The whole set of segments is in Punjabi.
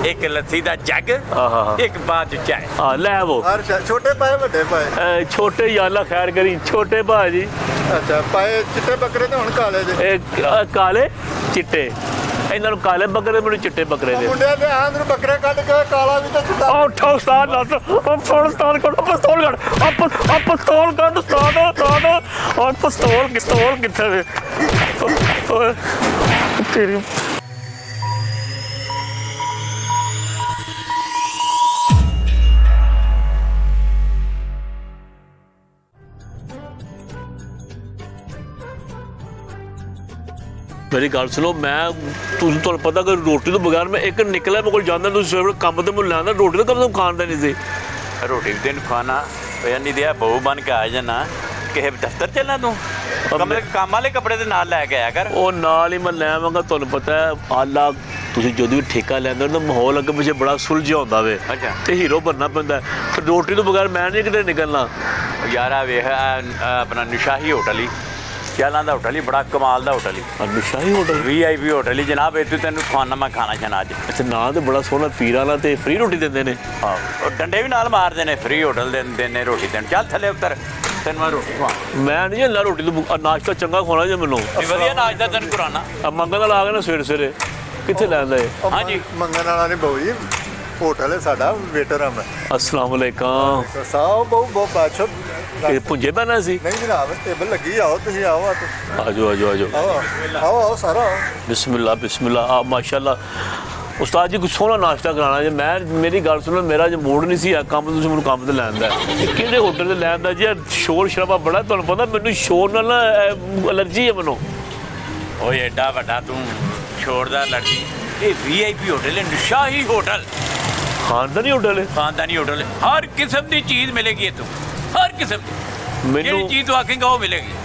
एक लस्सी दा जग, एक बाद चाय। हाँ लै वो छोटे पाए बड़े पाए छोटे याला खैर करी छोटे भाजी। अच्छा पाए चिट्टे बकरे तो हुण काले जे काले चिट्टे ਇਹਨਾਂ ਨੂੰ ਕਾਲੇ ਬੱਕਰੇ ਮੈਨੂੰ ਚਿੱਟੇ ਬੱਕਰੇ ਦੇ ਮੁੰਡਿਆਂ ਦੇ ਆਂਧ ਨੂੰ ਬੱਕਰਾ ਕੱਢ ਕੇ ਕਾਲਾ ਵੀ ਤਾਂ ਚਿੱਟਾ ਉਹ ਠੋ ਉਸਤਾਦ ਲੱਤ ਉਹ ਫੋਨ ਉਸਤਾਦ ਕੋਲ ਪਿਸਤੌਲ ਕੱਢ ਆ ਪਿਸਤੌਲ ਕੱਢ ਉਸਤਾਦ ਔਰ ਪਿਸਤੌਲ ਕਿੱਥੇ ਵੇ ਤੇਰੀ मेरी गल सुनो मैं तुहानू पता कि रोटी तो बगैर मैं एक निकलिया मेरे को जाना सवेरे काम तो मैं लैंदा रोटी तो कम से कम खान नहीं सी रोटी भी तेन खाना नहीं दिया बहू बन के आ जाना किसी दफ्तर चलना तू काम वाले कपड़े के नाल लैके आया कर ਉਹ ਨਾਲ ਹੀ ਮੈਂ ਲੈ ਆਵਾਂਗਾ ਤੁਹਾਨੂੰ ਪਤਾ ਹੈ ਆਲਾ ਤੁਸੀਂ ਜਦੋਂ ਵੀ ਠੇਕਾ ਲੈਂਦੇ ਹੋ ਨਾ ਮਾਹੌਲ ਅੱਗੇ ਪਿੱਛੇ ਬੜਾ ਸੁਲਝਿਆ ਹੁੰਦਾ ਵੇ ਤੇ ਹੀਰੋ ਬਣਨਾ ਪੈਂਦਾ ਫਿਰ ਰੋਟੀ ਤੋਂ ਬਗੈਰ ਮੈਂ ਨਹੀਂ ਕਿਤੇ ਨਿਕਲਣਾ ਯਾਰ ਆ ਵੇਖ ਆਪਣਾ ਨਿਸ਼ਾਹੀ ਹੋਟਲ ਹੀ ਸਿਆਲਾਂ ਦਾ ਹੋਟਲ ਹੀ ਬੜਾ ਕਮਾਲ ਦਾ ਹੋਟਲ ਹੀ ਨਿਸ਼ਾਹੀ ਹੋਟਲ VIP ਹੋਟਲ ਹੀ ਜਨਾਬ ਇੱਥੇ ਤੈਨੂੰ ਖਵਾਨਾ ਮੈਂ ਖਾਣਾ ਛਾਣਾ ਅੱਜ ਅੱਛਾ ਨਾਂ ਤੇ ਬੜਾ ਸੋਹਣਾ ਪੀਰਾਂ ਵਾਲਾ ਤੇ ਫ੍ਰੀ ਰੋਟੀ ਦਿੰਦੇ ਨੇ ਹਾਂ ਉਹ ਡੰਡੇ ਵੀ ਨਾਲ ਮਾਰਦੇ ਨੇ ਫ੍ਰੀ ਹੋਟਲ ਦਿੰਦੇ ਨੇ ਰੋਟੀ ਦੇਣ ਚੱਲ ਥੱਲੇ ਉੱਤਰ ਤੈਨੂੰ ਮੈਂ ਰੋਟੀ ਖਵਾ ਮੈਂ ਨਹੀਂ ਜਾਂਦਾ ਰੋਟੀ ਤੋਂ ਨਾਸ਼ਤਾ ਚੰਗਾ ਖਵਾਉਣਾ ਜੇ ਮੈਨੂੰ ਵਧੀਆ ਨਾਸ਼ਤਾ ਤੈਨੂੰ ਕਰਾਉਣਾ ਆ ਮੰਗਣ ਵਾਲਾ ਆ ਗਿਆ ਨਾ ਸਵੇਰੇ ਕਿੱਥੇ ਲੈਂਦਾ ਇਹ ਹਾਂਜੀ ਮੰਗਣ ਵਾਲਾ ਨਹੀਂ ਬਹੂ ਜੀ ਹੋਟਲ ਹੈ ਸਾਡਾ ਵੇਟਰ ਆ ਮੈਂ अस्सलाम वालेकुम ਸਾਹ ਬਹੁਤ ਬਾਦਸ਼ਾਹ ਇਹ ਪੁੰਜੇ ਬਣਾ ਸੀ ਨਹੀਂ ਜਨਾਬ ਟੇਬਲ ਲੱਗੀ ਆਓ ਤੁਸੀਂ ਆਓ ਆਜੋ ਆਓ ਸਾਰਾ ਆਓ बिस्मिल्लाह बिस्मिल्लाह आप माशाल्लाह उस्ताद जी कुछ सोहना नाश्ता कराना जे मैं मेरी गल सुनो मेरा जो मूड नहीं सी काम तुसीं मैनूं काम ते लैंदा किहड़े होटल ते लैंदा जी शोर शराबा बड़ा तुहानूं पता मैनूं शोर नाल ना एलर्जी है मैनूं ਓਏ ਐਡਾ ਵੱਡਾ ਤੂੰ ਛੋੜਦਾ ਲੜਕੀ ਇਹ VIP ਹੋਟਲ ਹੈ ਨਿਸ਼ਾਹੀ ਹੋਟਲ खानदानी होटल है खानदानी होटल है हर किस्म की चीज़ मिलेगी तू हर किस्म की मैनूं चीज़ तू आखेंगा वो मिलेगी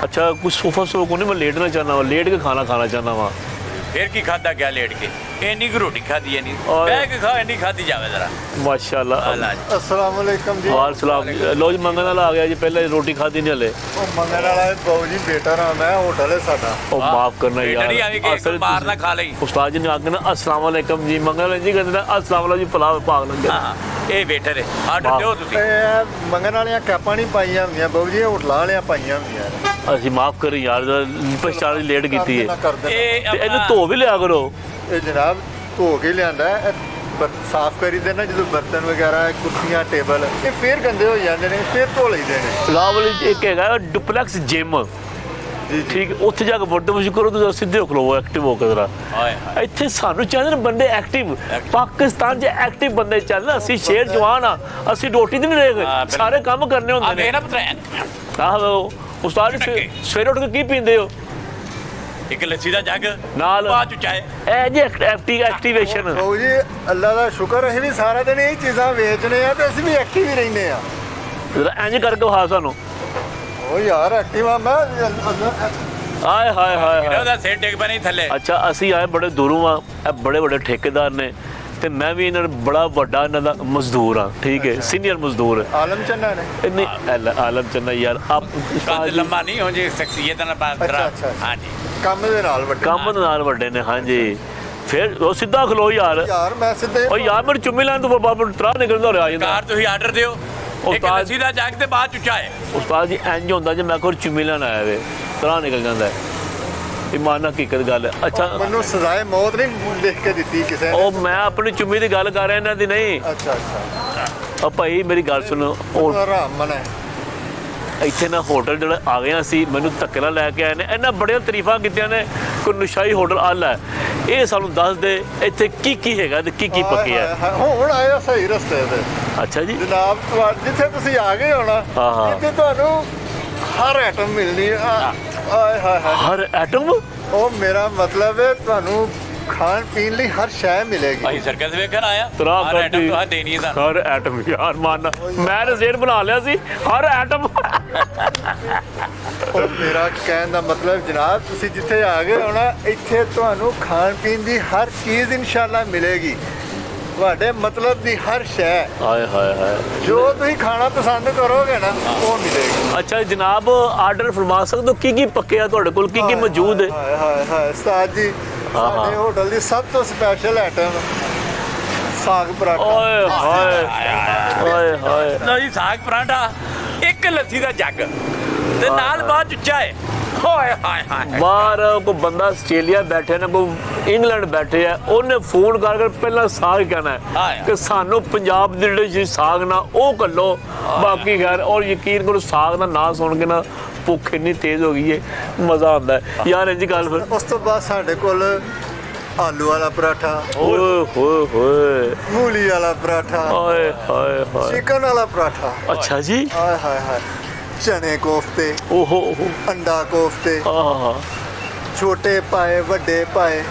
अच्छा कुछ सोफा को नहीं मैं लेटना चाहना वा लेट के खाना खाना चाहना वा फिर की खादा क्या लेट के इन्नी की रोटी खादी है नहीं बैठ के खा इन्नी खादी जावे जरा माशाल्लाह अस्सलाम वालेकुम जी वाल सलाम लो जी मंगन वाला आ गया जी पहले रोटी खादी नहीं हले ਉਹ ਮੰਗਣ ਵਾਲਾ ਬਹੂ ਜੀ ਵੇਟਰ ਆ ਮੈਂ ਹੋਟਲ ਹੈ ਸਾਡਾ ओ माफ करना यार असल मारना खा ली उस्ताद जी ने आके ना अस्सलाम वालेकुम जी मंगल जी कहते ना अस्सलाम वालेकुम जी पुलाव भाग लंगे हाँ ये बेटर है आर्डर दो तुसी ਤੇ ਮੰਗਣ ਵਾਲੀਆਂ ਕੈਪਾਂ ਨਹੀਂ ਪਾਈਆਂ ਹੁੰਦੀਆਂ ਬਹੂ ਜੀ ਹੋਟਲਾਂ ਵਾਲੀਆਂ ਪਾਈਆਂ ਹੁੰਦੀਆਂ ਅਸੀਂ ਮਾਫ ਕਰੀ ਯਾਰ ਪਛਾਣ ਲੇਟ ਕੀਤੀ ਹੈ ਇਹ ਤੇ ਇਹਨੂੰ ਧੋ ਵੀ ਲਿਆ ਕਰੋ ਇਹ ਜਨਾਬ ਧੋ ਕੇ ਲਿਆਂਦਾ ਸਾਫ਼ ਕਰੀ ਦੇ ਨਾ ਜਦੋਂ ਬਰਤਨ ਵਗੈਰਾ ਕੁਰਸੀਆਂ ਟੇਬਲ ਇਹ ਫੇਰ ਗੰਦੇ ਹੋ ਜਾਂਦੇ ਨੇ ਫੇਰ ਧੋ ਲਈਦੇ ਨੇ ਸਲਾਮ ਵਾਲੀ ਇੱਕ ਹੈਗਾ ਡੁਪਲੈਕਸ ਜਿਮ ਜੀ ਠੀਕ ਉੱਥੇ ਜਾ ਕੇ ਵਰਤ ਵਸ਼ ਕਰੋ ਤੁਸੀਂ ਸਿੱਧੇ ਖਲੋ ਐਕਟਿਵ ਹੋ ਕੇ ਜ਼ਰਾ ਇੱਥੇ ਸਾਨੂੰ ਚਾਹੀਦੇ ਨੇ ਬੰਦੇ ਐਕਟਿਵ ਪਾਕਿਸਤਾਨ 'ਚ ਐਕਟਿਵ ਬੰਦੇ ਚੱਲਣ ਅਸੀਂ ਸ਼ੇਰ ਜਵਾਨ ਆ ਅਸੀਂ ਰੋਟੀ ਤੇ ਨਹੀਂ ਰਹੇ ਸਾਰੇ ਕੰਮ ਕਰਨੇ ਹੁੰਦੇ ਨੇ ਨਾ ਪਤਾ ਆਹੋ ਉਸਤਾਦ ਜੀ ਸਵੇਰੇ ਉੱਠ ਕੇ ਕੀ ਪੀਂਦੇ ਹੋ ਇੱਕ ਲੱਸੀ ਦਾ ਜੱਗ ਨਾਲ ਬਾਅਦ ਚ ਚਾਹੇ ਇਹ ਜੀ ਐਕਟੀਵੇਸ਼ਨ ਬਹੂ ਜੀ ਅੱਲਾ ਦਾ ਸ਼ੁਕਰ ਅਸੀਂ ਵੀ ਸਾਰਾ ਦਿਨ ਇਹ ਚੀਜ਼ਾਂ ਵੇਚਨੇ ਆ ਤੇ ਅਸੀਂ ਵੀ ਐਕਟਿਵ ਹੀ ਰਹਿੰਦੇ ਆ ਇੰਜ ਕਰਕੇ ਵਿਖਾ ਸਾਨੂੰ ਉਹ ਯਾਰ ਐਕਟਿਵ ਆ ਮੈਂ ਆਏ ਹਾਏ ਹਾਏ ਉਹਦਾ ਸਿਰ ਡਿੱਗ ਪੈ ਨਹੀਂ ਥੱਲੇ ਅੱਛਾ ਅਸੀਂ ਆਏ ਬੜੇ ਦੂਰੋਂ ਆ ਇਹ ਬੜੇ ਵੱਡੇ ਠੇਕੇਦਾਰ ਨੇ ਤੇ ਮੈਂ ਵੀ ਇਹਨਾਂ ਬੜਾ ਵੱਡਾ ਇਹਨਾਂ ਦਾ ਮਜ਼ਦੂਰ ਆ ਠੀਕ ਹੈ ਸੀਨੀਅਰ ਮਜ਼ਦੂਰ ਆਲਮ ਚੰਨਾ ਨੇ ਨਹੀਂ ਆਲਮ ਚੰਨਾ ਯਾਰ ਆਪ ਕੱਦ ਲੰਮਾ ਨਹੀਂ ਹੋ ਜੇ ਸ਼ਖਸੀਅਤ ਨਾਲ ਬਾਤ ਕਰਾ ਹਾਂਜੀ ਕੰਮ ਦੇ ਨਾਲ ਵੱਡੇ ਕੰਮ ਦੇ ਨਾਲ ਵੱਡੇ ਨੇ ਹਾਂਜੀ ਫਿਰ ਉਹ ਸਿੱਧਾ ਖਲੋ ਯਾਰ ਮੈਂ ਸਿੱਧੇ ਉਹ ਯਾਰ ਮੈਨੂੰ ਚੁੰਮੀ ਲੈਣ ਤੋਂ ਬਾਬਾ ਨੂੰ ਤਰਾ ਨਿਕਲਦਾ ਰਿਹਾ ਜਾਂਦਾ ਕਾਰ ਤੁਸੀਂ ਆਰਡਰ ਦਿਓ ਇੱਕ ਲੱਸੀ ਦਾ ਜੱਗ ਤੇ ਬਾਅਦ ਚ ਚਾਹੇ ਉਸਤਾਦ ਜੀ ਇੰਜ ਹੁੰਦਾ ਜੇ ਮੈਂ ਕੋਈ ਚੁੰਮੀ ਲੈਣ ਆਇਆ ਵੇ ਤਰਾ ਨਿਕਲ ਜਾਂਦਾ ਇਮਾਨ ਹਕੀਕਤ ਗੱਲ ਹੈ ਅੱਛਾ ਮੈਨੂੰ ਸਜ਼ਾਏ ਮੌਤ ਨਹੀਂ ਲਿਖ ਕੇ ਦਿੱਤੀ ਕਿਸੇ ਨੇ ਉਹ ਮੈਂ ਆਪਣੀ ਚੁੰਮੀ ਦੀ ਗੱਲ ਕਰ ਰਿਹਾ ਇਹਨਾਂ ਦੀ ਨਹੀਂ ਅੱਛਾ ਆ ਭਾਈ ਮੇਰੀ ਗੱਲ ਸੁਣੋ ਉਹ ਹਰਾਮਨ ਹੈ ਇੱਥੇ ਨਾ ਹੋਟਲ ਜਿਹੜਾ ਆ ਗਿਆ ਸੀ ਮੈਨੂੰ ਧੱਕੇ ਨਾਲ ਲੈ ਕੇ ਆਏ ਨੇ ਇਹਨਾਂ ਬੜੀਆਂ ਤਾਰੀਫਾਂ ਕੀਤੀਆਂ ਨੇ ਕੋਈ ਨਿਸ਼ਾਈ ਹੋਟਲ ਆਲ ਹੈ ਇਹ ਸਾਨੂੰ ਦੱਸ ਦੇ ਇੱਥੇ ਕੀ ਕੀ ਹੈਗਾ ਤੇ ਕੀ ਕੀ ਪੱਕਿਆ ਹੈ ਹੁਣ ਆਇਆ ਸਹੀ ਰਸਤੇ ਤੇ ਅੱਛਾ ਜੀ ਜਨਾਬ ਜਿੱਥੇ ਤੁਸੀਂ ਆ ਗਏ ਹੋ ਨਾ ਇੱਥੇ ਤੁਹਾਨੂੰ ਹਰ ਆਈਟਮ ਮਿਲਣੀ ਆਏ ਹਾਏ ਹਾਏ ਹਰ ਐਟਮ ਉਹ ਮੇਰਾ ਮਤਲਬ ਹੈ ਤੁਹਾਨੂੰ ਖਾਣ ਪੀਣ ਲਈ ਹਰ ਸ਼ੈ ਮਿਲੇਗੀ ਅਸੀਂ ਸਰਕਸ ਵੇਖਣ ਆਇਆ ਤਰਾ ਹਰ ਆਈਟਮ ਤੁਹਾਨੂੰ ਦੇਣੀ ਹੈ ਹਰ ਐਟਮ ਯਾਰ ਮਾਨ ਮੈਂ ਰਜ਼ੇਰ ਬਣਾ ਲਿਆ ਸੀ ਹਰ ਐਟਮ ਉਹ ਮੇਰਾ ਕਹਿਣ ਦਾ ਮਤਲਬ ਜਨਾਬ ਤੁਸੀਂ ਜਿੱਥੇ ਆ ਗਏ ਹੋ ਨਾ ਇੱਥੇ ਤੁਹਾਨੂੰ ਖਾਣ ਪੀਣ ਦੀ ਹਰ ਚੀਜ਼ ਇਨਸ਼ਾਅੱਲਾ ਮਿਲੇਗੀ ਤੁਹਾਡੇ ਮਤਲਬ ਦੀ ਹਰ ਸ਼ੈ ਹਾਏ ਹਾਏ ਹਾਏ ਜੋ ਤੁਸੀਂ ਖਾਣਾ ਪਸੰਦ ਕਰੋਗੇ ਨਾ ਉਹ ਮਿਲੇਗੀ ਅੱਛਾ ਜਨਾਬ ਆਰਡਰ ਫਰਮਾ ਸਕਦੇ ਹੋ ਕੀ ਪੱਕਿਆ ਤੁਹਾਡੇ ਕੋਲ ਕੀ ਮੌਜੂਦ ਹੈ ਹਾਏ ਹਾਏ ਹਾਏ ਉਸਤਾਦ ਜੀ ਸਾਡੇ ਹੋਟਲ ਦੀ ਸਭ ਤੋਂ ਸਪੈਸ਼ਲ ਆਈਟਮ ਸਾਗ ਪਰਾਠਾ ਓਏ ਹਾਏ ਓਏ ਹਾਏ ਲਓ ਜੀ ਸਾਗ ਪਰਾਂਠਾ, ਇੱਕ ਲੱਸੀ ਦਾ ਜੱਗ ਤੇ ਨਾਲ ਬਾਅਦ ਚ ਚਾਏ। ਹੋਏ ਹਾਏ ਹਾਏ। ਬਾਹਰ ਕੋਈ ਬੰਦਾ ਆਸਟ੍ਰੇਲੀਆ ਬੈਠੇ ਨਾ ਕੋਈ ਇੰਗਲੈਂਡ ਬੈਠੇ ਆ, ਉਹਨੇ ਫੋਨ ਕਰਕੇ ਪਹਿਲਾਂ ਸਾਗ ਕਹਿਣਾ ਹੈ ਕਿ ਸਾਨੂੰ ਪੰਜਾਬ ਦੇ ਜਿਹੜੇ ਸਾਗ ਨਾ ਉਹ ਕੱਲੋ, ਬਾਕੀ ਖੈਰ। ਔਰ ਯਕੀਨ ਕਰੋ ਸਾਗ ਦਾ ਨਾਂ ਸੁਣ ਕੇ ਨਾ ਭੁੱਖ ਇੰਨੀ ਤੇਜ਼ ਹੋ ਗਈ ਹੈ, ਮਜ਼ਾ ਆਉਂਦਾ ਯਾਰ। ਇੰਝ ਗੱਲ ਫਿਰ ਉਸ ਤੋਂ ਬਾਅਦ ਸਾਡੇ ਕੋਲ ਆਲੂ ਵਾਲਾ ਪਰਾਠਾ, ਓਏ ਹੋਏ ਹੋਏ ਮੂਲੀ ਵਾਲਾ ਪਰਾਠਾ, ਹਾਏ ਹਾਏ ਹਾਏ। ਚਿਕਨ ਵਾਲਾ ਪਰਾਠਾ, ਅੱਛਾ ਜੀ। ਹਾਏ ਹਾਏ ਹਾਏ, ਚਨੇ ਕੋਫਤੇ, ਓਹੋ ਓਹੋ ਅੰਡਾ ਕੋਫਤੇ, ਆਹ ਛੋਟੇ ਪਾਏ ਵੱਡੇ ਪਾਏ।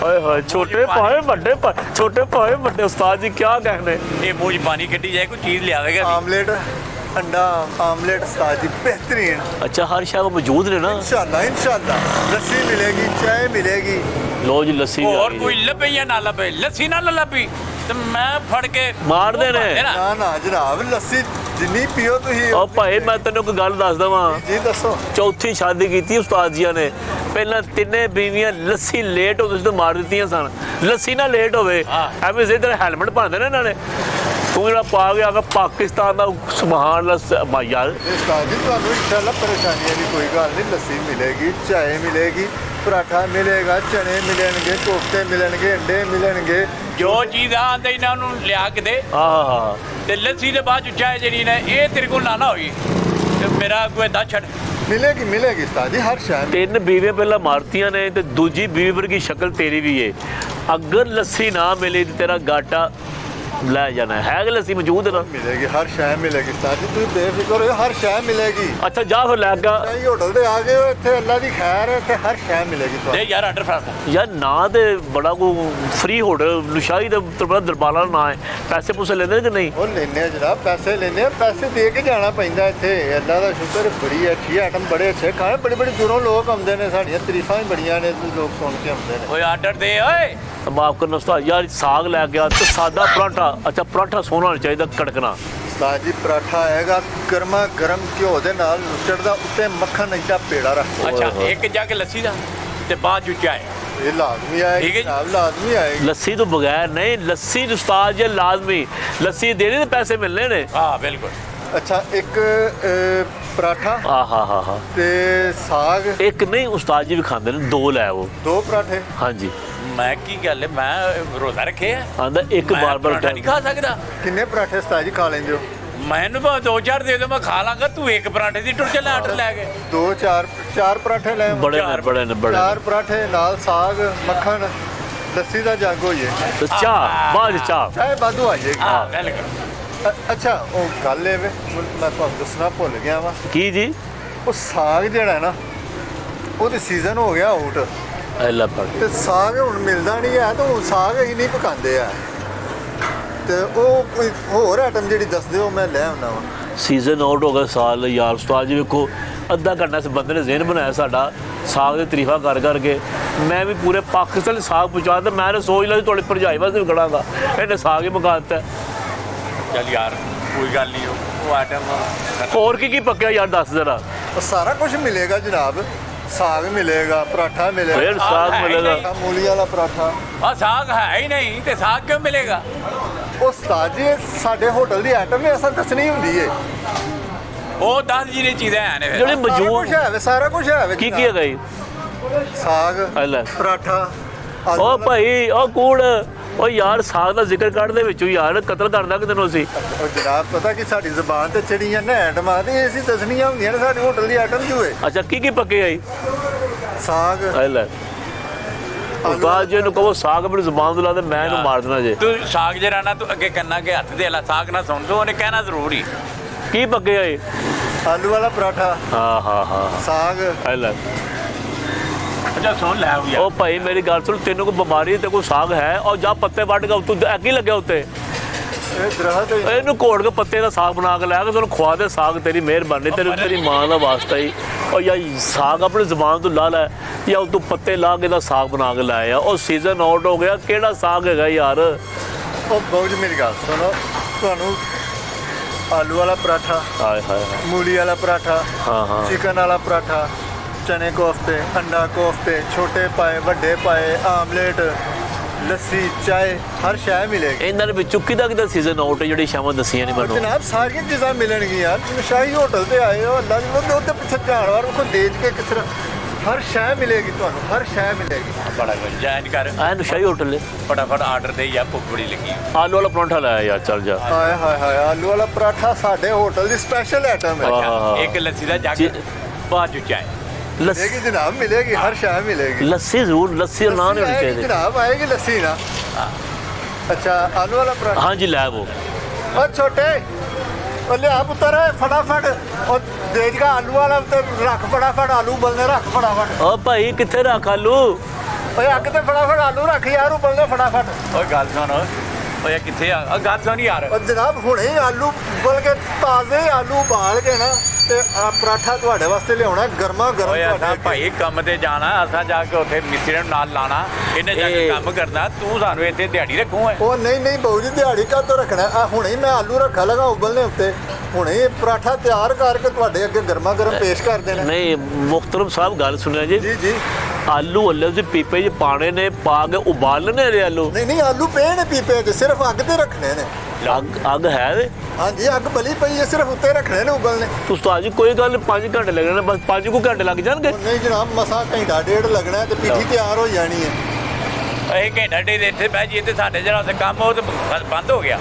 ਹਾਏ ਹਾਏ, ਛੋਟੇ ਪਾਏ ਵੱਡੇ ਪਾਏ, ਛੋਟੇ ਪਾਏ ਵੱਡੇ। ਉਸਤਾਦ ਜੀ ਕੀ कहने। ਇਹ ਮੂੰਹ 'ਚ ਪਾਣੀ ਕੱਢੀ ਜਾਏ, ਕੋਈ ਚੀਜ਼ ਲਿਆਵੇਗਾ। ਆਮਲੇਟ, अंडा आमलेट साजी बेहतरीन। अच्छा हर शाह मौजूद ने ना। इंशाल्लाह लस्सी मिलेगी, चाय मिलेगी। लो जी लस्सी भी आ और गई कोई जी। ਲੱਭੇ ਜਾਂ ਨਾ ਲੱਭੇ, ਲੱਸੀ ਨਾ ਲੱਭੀ ਤੇ ਮੈਂ ਫੜ ਕੇ ਮਾਰ ਦੇਣੇ। ना ना जनाब, लस्सी जिन्नी पियो तुसी। ਉਹ ਭਾਈ ਮੈਂ ਤੈਨੂੰ ਇੱਕ ਗੱਲ ਦੱਸ ਦਵਾਂ। जी दसो। ਚੌਥੀ ਸ਼ਾਦੀ ਕੀਤੀ ਉਸਤਾਦ ਜੀਆਂ ਨੇ, ਪਹਿਲਾਂ ਤਿੰਨੇ ਬੀਵੀਆਂ ਲੱਸੀ ਲੇਟ ਹੁੰਦੀ ਸੀ ਤਾਂ ਮਾਰ ਦਿੱਤੀਆਂ ਸਨ। ਲੱਸੀ ਨਾ ਲੇਟ ਹੋਵੇ ਐਵੇਂ ਸਿੱਧੇ ਹੈਲਮਟ ਪਾਉਂਦੇ ਨੇ ਇਹਨਾਂ ਨੇ। ਤੂੰ ਜਿਹੜਾ ਪਾ ਗਿਆ ਕਿ ਪਾਕਿਸਤਾਨ ਦਾ ਸੁਭਾਨ ਅੱਲਾਹ ਯਾਰ। उस्ताद जी ਤੁਹਾਨੂੰ इंशाल्लाह परेशानी ਦੀ ਕੋਈ ਗੱਲ ਨਹੀਂ। ਲੱਸੀ ਮਿਲੇਗੀ, ਚਾय ਮਿਲੇਗੀ, ਪਰਾਠਾ ਮਿਲੇਗਾ, ਚਨੇ ਮਿਲਣਗੇ, ਕੋਫਤੇ ਮਿਲਣਗੇ, ਅੰਡੇ ਮਿਲਣਗੇ। ਜੋ ਚੀਜ਼ ਆਂਦੇ ਇਹਨਾਂ ਨੂੰ ਲਿਆ ਕੇ ਦੇ। ਆਹ ਤੇ ਲੱਸੀ ਦੇ ਬਾਅਦ ਚ ਚਾਹ ਜਿਹੜੀ ਨੇ ਇਹ ਤੇਰੇ ਕੋਲ ਨਾ ਨਾ ਹੋਈ ਤੇ ਮੇਰਾ ਕੋਈ ਦਾ ਛੱਡ। ਮਿਲੇਗੀ ਮਿਲੇਗੀ ਉਸਤਾਦ ਜੀ ਹਰ ਸ਼ਾਮ। ਤਿੰਨ ਬੀਵੀਆਂ ਪਹਿਲਾਂ ਮਾਰਤੀਆਂ ਨੇ ਤੇ ਦੂਜੀ ਬੀਵੀ ਵਰਗੀ ਸ਼ਕਲ ਤੇਰੀ ਵੀ ਏ। ਅਗਰ ਲੱਸੀ ਨਾ ਮਿਲੇ ਤੇ ਤੇਰਾ ਗਾਟਾ ਲੈ ਜਾਣਾ ਹੈ ਕਿ ਲੱਸੀ ਮੌਜੂਦ ਹੈ ਨਾ। मिलेगी हर शाम मिलेगी उस्ताद जी, तुम बेफिक्र हो, हर शाम मिलेगी। ਅੱਛਾ ਜਾ ਫਿਰ ਲੈ ਕੇ नहीं होटल ਤੇ ਆ ਗਏ ਹੋ ਇੱਥੇ, ਅੱਲਾ ਦੀ ਖੈਰ ਹੈ, ਇੱਥੇ ਹਰ ਸ਼ਾਮ ਮਿਲੇਗੀ ਦੇ ਤੁਹਾਨੂੰ। ਯਾਰ ਆਰਡਰ ਫੜਾ। ਯਾਰ ਨਾ ਤੇ ਬੜਾ ਕੋ ਫ੍ਰੀ ਹੋਟਲ ਨੁਸ਼ਾਹੀ ਦਾ ਬੜਾ ਦਰਬਾਰਾ ਨਾ ਹੈ। ਪੈਸੇ ਪੂਸੇ ਲੈਂਦੇ ਕਿ ਨਹੀਂ। ਉਹ ਲੈਨੇ ਆ ਜਨਾਬ, ਪੈਸੇ ਲੈਨੇ ਆ, ਪੈਸੇ ਦੇ ਕੇ ਜਾਣਾ ਪੈਂਦਾ ਇੱਥੇ। ਅੱਲਾ ਦਾ ਸ਼ੁਕਰ, ਬੜੀ ਅੱਛੀ ਆਈਟਮ, ਬੜੇ ਅੱਛੇ ਖਾਣੇ, ਬੜੇ ਬੜੇ ਦੂਰੋਂ ਲੋਕ ਆਉਂਦੇ ਨੇ, ਸਾਡੀਆਂ ਤਾਰੀਫਾਂ ਵੀ ਬੜੀਆਂ ਨੇ, ਲੋਕ ਸੁਣ ਕੇ ਆਉਂਦੇ ਨੇ। ਓਏ ਆਰਡਰ ਦੇ ਓਏ। ਮਾਫ ਕਰਨਾ ਉਸਤਾਦ ਯਾਰ, ਸਾਗ ਲੈ ਗਿਆ ਤੇ ਸਾਦਾ ਪਰਾਂਠਾ। ਅੱਛਾ ਪਰਾਂਠਾ ਸੋਹਣਾ ਹੋਣਾ ਚਾਹੀਦਾ, ਕੜਕਣਾ। ਉਸਤਾਦ ਜੀ ਪਰਾਠਾ ਆਏਗਾ ਗਰਮਾ ਗਰਮ ਘਿਓ ਦੇ ਨਾਲ ਨੁਚੜਦਾ, ਉੱਤੇ ਮੱਖਣ ਐਡਾ ਪੇੜਾ ਰੱਖੋ। ਅੱਛਾ ਇੱਕ ਜੱਗ ਲੱਸੀ ਦਾ ਤੇ ਬਾਅਦ ਚ ਚਾਹ। ਇਹ ਲਾਜ਼ਮੀ ਆਏਗੀ ਠੀਕ ਹੈ ਜੀ। ਜਨਾਬ, ਲਾਜ਼ਮੀ ਆਏਗੀ। ਲੱਸੀ ਤੋਂ ਬਗੈਰ ਨਹੀਂ, ਲੱਸੀ ਉਸਤਾਦ ਜੀ ਲਾਜ਼ਮੀ। ਲੱਸੀ ਦੇਣੀ ਤੇ ਪੈਸੇ ਮਿਲਨੇ ਨੇ। ਹਾਂ ਬਿਲਕੁਲ। ਅੱਛਾ ਇੱਕ ਪਰਾਠਾ ਆਹਾ ਹਾ ਹਾ। ਤੇ ਸਾਗ, ਇੱਕ ਨਹੀਂ ਉਸਤਾਦ ਜੀ ਵੀ ਖਾਂਦੇ ਨੇ, ਦੋ ਲੈ ਆਵੋ। 2 ਪਰਾਠੇ। ਹਾਂਜੀ ਮੈਂ ਕੀ ਗੱਲ ਹੈ, ਮੈਂ ਰੋਜ਼ਾ ਰੱਖਿਆ। ਆਂਦਾ ਇੱਕ ਮੈਂ ਬਾਰ ਬਾਰ ਪਰਾਠਾ ਨਹੀਂ ਖਾ ਸਕਦਾ। ਕਿੰਨੇ ਪਰਾਠੇ ਉਸਤਾਦ ਜੀ ਖਾ ਲੈਂਦੇ ਹੋ? ਮੈਨੂੰ ਭਾਵੇਂ 2-4 ਦੇ ਦਿਓ, ਮੈਂ ਖਾ ਲਾਂਗਾ। ਤੂੰ ਇੱਕ ਪਰਾਂਠੇ ਦੀ ਟੁਰ ਚੱਲ ਆਰਡਰ ਲੈ ਕੇ। 4 ਪਰਾਠੇ ਲੈ ਆਵਾਂ। ਬੜੇ ਨੇ ਬੜੇ ਨੇ ਬੜੇ ਨੇ। 4 ਪਰਾਠੇ ਨਾਲ ਸਾਗ, ਮੱਖਣ, ਲੱਸੀ ਦਾ ਜੱਗ ਹੋਈਏ, ਤੇ ਚਾਹ ਬਾਅਦ ਚਾਹ। ਚਾਹੇ ਵਾਧੂ ਆ ਜਾਏਗੀ। ਹਾਂ ਬਿਲਕੁਲ। ਅੱਛਾ ਉਹ ਗੱਲ ਇਹ ਵੇ, ਮੈਂ ਤੁਹਾਨੂੰ ਦੱਸਣਾ ਭੁੱਲ ਗਿਆ ਵਾ। ਕੀ ਜੀ। ਉਹ ਸਾਗ ਜਿਹੜਾ ਹੈ ਨਾ, ਉਹਦੇ ਸੀਜ਼ਨ ਹੋ ਗਿਆ ਆਊਟ, ਅੱਲਾ ਪੜ ਤੇ ਸਾਗ ਹੁਣ ਮਿਲਦਾ ਨਹੀਂ ਹੈ, ਤਾਂ ਹੁਣ ਸਾਗ ਹੀ ਨਹੀਂ ਪਕਾਉਂਦੇ ਆ। ਤੇ ਉਹ ਕੋਈ ਹੋਰ ਆਈਟਮ ਜਿਹੜੀ ਦੱਸ ਦਿਓ, ਮੈਂ ਲੈ ਆਉਣਾ ਵਾ। ਸੀਜ਼ਨ ਆਊਟ ਹੋ ਗਿਆ ਸਾਲ ਯਾਰ। ਉਸਤਾਦ ਜੀ ਵੇਖੋ ਅੱਧਾ ਘੰਟਾ ਇਸ ਬੰਦੇ ਨੇ ਜ਼ਿਹਨ ਬਣਾਇਆ ਸਾਡਾ ਸਾਗ ਦੀ ਤਾਰੀਫਾਂ ਕਰ ਕਰਕੇ। ਮੈਂ ਵੀ ਪੂਰੇ ਪਾਕਿਸਤਾਨ ਸਾਗ ਪਹੁੰਚਾ ਦਿੱਤਾ। ਮੈਂ ਸੋਚ ਲਿਆ ਤੁਹਾਡੀ ਭਰਜਾਈ ਵਾਸਤੇ ਵੀ ਖੜਾਂਗਾ, ਇਹਨੇ ਸਾਗ ਹੀ ਮੁਕਾ ਦਿੱਤਾ। ਚੱਲ ਯਾਰ ਕੋਈ ਗੱਲ ਨਹੀਂ, ਉਹ ਆਈਟਮ ਹੋਰ ਕੀ ਪੱਕਿਆ ਯਾਰ ਦੱਸ ਜ਼ਰਾ। ਉਹ ਸਾਰਾ ਕੁਝ ਮਿਲੇਗਾ ਜਨਾਬ, ਸਾਗ ਮਿਲੇਗਾ, ਪਰਾਠਾ ਮਿਲੇਗਾ, ਫਿਰ ਸਾਗ ਮਿਲੇਗਾ। ਮੂਲੀ ਵਾਲਾ ਪਰਾਠਾ। ਆ ਸਾਗ ਹੈ ਹੀ ਨਹੀਂ ਤੇ ਸਾਗ ਕਿਉਂ ਮਿਲੇਗਾ? ਉਹ ਉਸਤਾਦ ਜੀ ਸਾਡੇ ਹੋਟਲ ਦੀ ਆਈਟਮ ਨੇ ਅਸਾਂ ਦੱਸਣੀ ਹੁੰਦੀ ਏ। ਉਹ 10 ਜਿਹੜੀ ਚੀਜ਼ਾਂ ਹੈ ਨੇ ਫਿਰ। ਜਿਹੜੇ ਸਾਰਾ ਮੌਜੂਦ ਕੁਝ ਹੈ ਵੇ, ਸਾਰਾ ਕੁਝ ਹੈ ਵੇ ਕੀ ਜਨਾਬ। ਕੀ ਹੈਗਾ ਜੀ। ਸਾਗ, ਅੱਲਾ ਪਰਾਠਾ, ਆਲੂ ਉਹ ਵਾਲਾ- ਭਾਈ ਉਹ ਕੂੜ ਉਹ ਯਾਰ ਸਾਗ ਦਾ ਜ਼ਿਕਰ ਕੱਢਦੇ ਵਿੱਚੋਂ ਯਾਰ ਕਤਲ ਕਰਦਾ ਕਿ ਤੈਨੂੰ ਅਸੀਂ। ਉਹ ਜਨਾਬ ਪਤਾ ਕਿ ਸਾਡੀ ਜ਼ੁਬਾਨ ਤੇ ਚੜੀਆਂ ਨੇ ਆਈਟਮਾਂ, ਤੇ ਅਸੀਂ ਦੱਸਣੀਆਂ ਹੁੰਦੀਆਂ ਨੇ ਸਾਡੇ ਹੋਟਲ ਦੀ ਆਈਟਮ ਜੋ ਹੈ। ਅੱਛਾ ਕੀ ਪੱਕੇ ਆਈ। ਸਾਗ, ਅੱਲਾ ਉਸਤਾਦ ਜੀ ਨੂੰ ਕਹੋ ਸਾਗ ਆਪਣੀ ਜ਼ੁਬਾਨ ਤੋਂ ਲਾ ਦੇ, ਮੈਂ ਇਹਨੂੰ ਮਾਰ ਦੇਣਾ ਜੇ। ਤੂੰ ਸਾਗ ਜਿਹੜਾ ਨਾ ਤੂੰ ਅੱਗੇ ਕੰਨਾ ਕੇ ਹੱਥ ਦੇ ਲਾ, ਸਾਗ ਨਾ ਸੁਣ ਤੂੰ ਉਹਨੇ ਕਹਿਣਾ ਜ਼ਰੂਰੀ। ਕੀ ਪੱਕੇ ਆਏ। ਆਲੂ ਵਾਲਾ ਪਰਾਠਾ, ਹਾਂ ਹਾਂ ਹਾਂ ਸਾਗ। ਅੱਲਾ ਅੱਛਾ ਸੁਣ ਲੈ ਯਾਰ। ਉਹ ਭਾਈ ਮੇਰੀ ਗੱਲ ਸੁਣ, ਤੈਨੂੰ ਕੋਈ ਬਿਮਾਰੀ ਤੇ ਕੋਈ ਸਾਗ ਹੈ ਔਰ ਜਾ ਪੱਤੇ ਵੱਢ ਕੇ ਤੂੰ ਕੀ ਲੱਗਿਆ ਉੱਤੇ। ਇਹ ਦਰਖਤ ਹੈ। ਇਹਨੂੰ ਘੋੜ ਕੇ ਪੱਤੇ ਦਾ ਸਾਗ ਬਣਾ ਕੇ ਲਿਆ ਕੇ ਤੁਹਾਨੂੰ ਖਵਾ ਦੇ ਸਾਗ। ਤੇਰੀ ਮਿਹਰਬਾਨੀ, ਤੇਰੀ ਮਾਂ ਦਾ ਵਾਸਤਾ ਹੀ। ਉਹ ਯਾਰ ਸਾਗ ਆਪਣੀ ਜ਼ੁਬਾਨ ਤੋਂ ਲਾ ਲੈ ਜਾਂ ਤੂੰ ਪੱਤੇ ਲਾ ਕੇ ਦਾ ਸਾਗ ਬਣਾ ਕੇ ਲਾਇਆ। ਉਹ ਸੀਜ਼ਨ ਆਊਟ ਹੋ ਗਿਆ, ਕਿਹੜਾ ਸਾਗ ਹੈਗਾ ਯਾਰ। ਉਹ ਬਹੁਤ ਮੇਰੀ ਗੱਲ ਸੁਣੋ, ਤੁਹਾਨੂੰ ਆਲੂ ਵਾਲਾ ਪਰਾਠਾ, ਹਾਏ ਹਾਏ ਹਾਏ। ਮੂਲੀ ਵਾਲਾ ਪਰਾਠਾ, ਹਾਂ ਹਾਂ चिकन वाला पराठा, चने कोफ्ते, अंडा कोफ्ते, छोटे पाए, बड़े पाए, आमलेट, ਲੱਸੀ ਚਾय ਹਰ ਸ਼ੈ ਮਿਲੇਗੀ ਇਹਨਾਂ ਦੇ ਵਿੱਚੋਂ ਕਿਹਦਾ ਸੀਜ਼ਨ ਆਊਟ ਹੈ ਜਿਹੜੀ ਸ਼ਾਮਾਂ ਦੱਸੀਆਂ ਨਹੀਂ ਮੈਨੂੰ? ਜਨਾਬ ਸਾਰੀਆਂ ਚੀਜ਼ਾਂ ਮਿਲਣਗੀਆਂ ਸ਼ਾਹੀ ਹੋਟਲ ਤੇ ਆਏ ਹੋ ਅੱਲਾ ਦੀ ਉਹਦੇ ਪਿੱਛੇ ਜਾਨਵਰ ਉਹ ਦੇਖ ਕੇ ਕਿਸ ਤਰ੍ਹਾਂ ਹਰ ਸ਼ੈ ਮਿਲੇਗੀ ਤੁਹਾਨੂੰ ਹਰ ਸ਼ੈ ਮਿਲੇਗੀ ਬੜਾ ਕੁਝ ਜਾਇਨ ਕਰ ਐਨ ਸ਼ਾਹੀ ਹੋਟਲ ਹੈ। ਫਟਾਫਟ ਆਰਡਰ ਦੇ ਜਾਂ ਭੁੱਖ ਬੜੀ ਲੱਗੀ ਆਲੂ ਵਾਲਾ ਪਰੌਂਠਾ ਲਾਇਆ ਯਾਰ, ਚੱਲ ਜਾ। ਹਾਏ ਹਾਏ ਹਾਏ ਆਲੂ ਵਾਲਾ ਪਰਾਠਾ ਸਾਡੇ ਹੋਟਲ ਦੀ ਸਪੈਸ਼ਲ ਆਈਟਮ ਹੈ ਹਾਂ। ਇੱਕ ਲੱਸੀ ਦਾ ਜੱਗ ਬਾਜੂ ਚਾय ਲੱਸੀ ਮਿਲੇਗੀ ਜਨਾਬ ਮਿਲੇਗੀ ਹਰ ਸ਼ੈ ਮਿਲੇਗੀ ਲੱਸੀ ਜ਼ਰੂਰ, ਲੱਸੀ ਨਾ ਨਹੀਂ ਹੋਣੀ ਆਏਗੀ ਚਾਹੀਦੀ। ਜਨਾਬ ਆਏਗੀ ਲੱਸੀ ਨਾ ਅੱਛਾ ਆਲੂ ਵਾਲਾ ਪਰਾਠਾ ਹਾਂਜੀ ਲੈ ਉਹ ਉਹ ਛੋਟੇ ਉਹ ਲਿਆ ਪੁੱਤਰ ਫਟਾਫਟ ਉਹ ਦੇਜਗਾ ਆਲੂ ਵਾਲਾ ਤੇ ਰੱਖ ਫਟਾਫਟ ਆਲੂ ਉਬਲਨੇ ਰੱਖ ਫਟਾਫਟ ਓ ਭਾਈ ਕਿੱਥੇ ਰੱਖ ਆਲੂ? ਓਏ ਅੱਗ ਤੇ ਫਟਾਫਟ ਆਲੂ ਰੱਖ ਯਾਰ ਉਬਲਨੇ ਫਟਾਫਟ ਓਏ ਗੱਲ ਸੁਣ ਓਏ ਕਿੱਥੇ ਆ ਗੱਲ ਸੁਣ ਯਾਰ ਉਹ ਜਨਾਬ ਹੁਣੇ ਹੀ ਆਲੂ ਉਬਲ ਕੇ ਤਾਜ਼ੇ ਆਲੂ ਉਬਾਲ ਕੇ ਨਾ ਤੇ ਆ ਪਰਾਠਾ ਤੁਹਾਡੇ ਵਾਸਤੇ ਲਿਆਉਣਾ ਗਰਮਾ ਗਰਮ ਓਏ ਅਸਾਂ ਤੁਹਾਡੇ ਭਾਈ ਕੰਮ ਤੇ ਜਾਣਾ ਅਸਾਂ ਜਾ ਕੇ ਉੱਥੇ ਮਿਸਤਰੀ ਨੂੰ ਨਾਲ ਲਾਣਾ ਇਹਨੇ ਜਾ ਕੇ ਇਹ- ਕੰਮ ਕਰਨਾ ਤੂੰ ਸਾਨੂੰ ਇੱਥੇ ਦਿਹਾੜੀ ਰੱਖੂ ਹੈ ਉਹ ਨਹੀਂ ਬਾਊ ਜੀ ਦਿਹਾੜੀ ਕਾਹਤੋਂ ਰੱਖਣਾ ਆ ਹੁਣੇ ਹੀ ਮੈਂ ਆਲੂ ਰੱਖਾ ਲਗਾ ਉਬਲਨੇ ਉੱਤੇ ਹੁਣੇ ਹੀ ਪਰਾਠਾ ਤਿਆਰ ਕਰਕੇ ਤੁਹਾਡੇ ਅੱਗੇ ਗਰਮਾ ਗਰਮ ਪੇਸ਼ ਕਰ ਦੇਣਾ ਨਹੀਂ ਮੁਖਤਰਮ ਸਾਹਿਬ ਗੱਲ ਸੁਣਿਆ ਜੀ, ਜੀ ਜੀ ਆਲੂ ਅੱਲੇ ਦੇ ਪੀਪੇ 'ਚ ਪਾਣੇ ਨੇ, ਪਾ ਕੇ ਉਬਾਲਣੇ ਨੇ ਆਲੂ। ਨਹੀਂ ਆਲੂ ਪਏ ਨੇ ਪੀਪੇ 'ਚ ਸਿਰਫ ਅੱਗ ਤੇ ਰੱਖਣੇ ਨੇ ਅੱਗ ਹੈ ਵੇ ਹਾਂਜੀ ਅੱਗ ਬਲੀ ਪਈ ਹੈ ਸਿਰਫ ਉੱਤੇ ਰੱਖਣੇ ਨੇ ਉਬਲਨੇ ਉਸਤਾਦ ਜੀ ਕੋਈ ਗੱਲ 5 ਘੰਟੇ ਲੱਗਣੇ ਨੇ, ਬਸ 5 ਕੁ ਘੰਟੇ ਲੱਗ ਜਾਣਗੇ। ਉਹ ਨਹੀਂ ਜਨਾਬ ਮਸਾ ਘੰਟਾ ਡੇਢ ਲੱਗਣਾ ਤੇ ਪਿੱਠੀ ਤਿਆਰ ਹੋ ਜਾਣੀ ਹੈ ਇਹ ਘੰਟਾ ਡੇ ਦੇ ਇੱਥੇ ਬਹਿ ਜੀ ਤੇ ਸਾਡੇ ਜਿਹੜਾ ਉੱਥੇ ਕੰਮ ਉਹ ਤੇ ਬੰਦ ਹੋ ਗਿਆ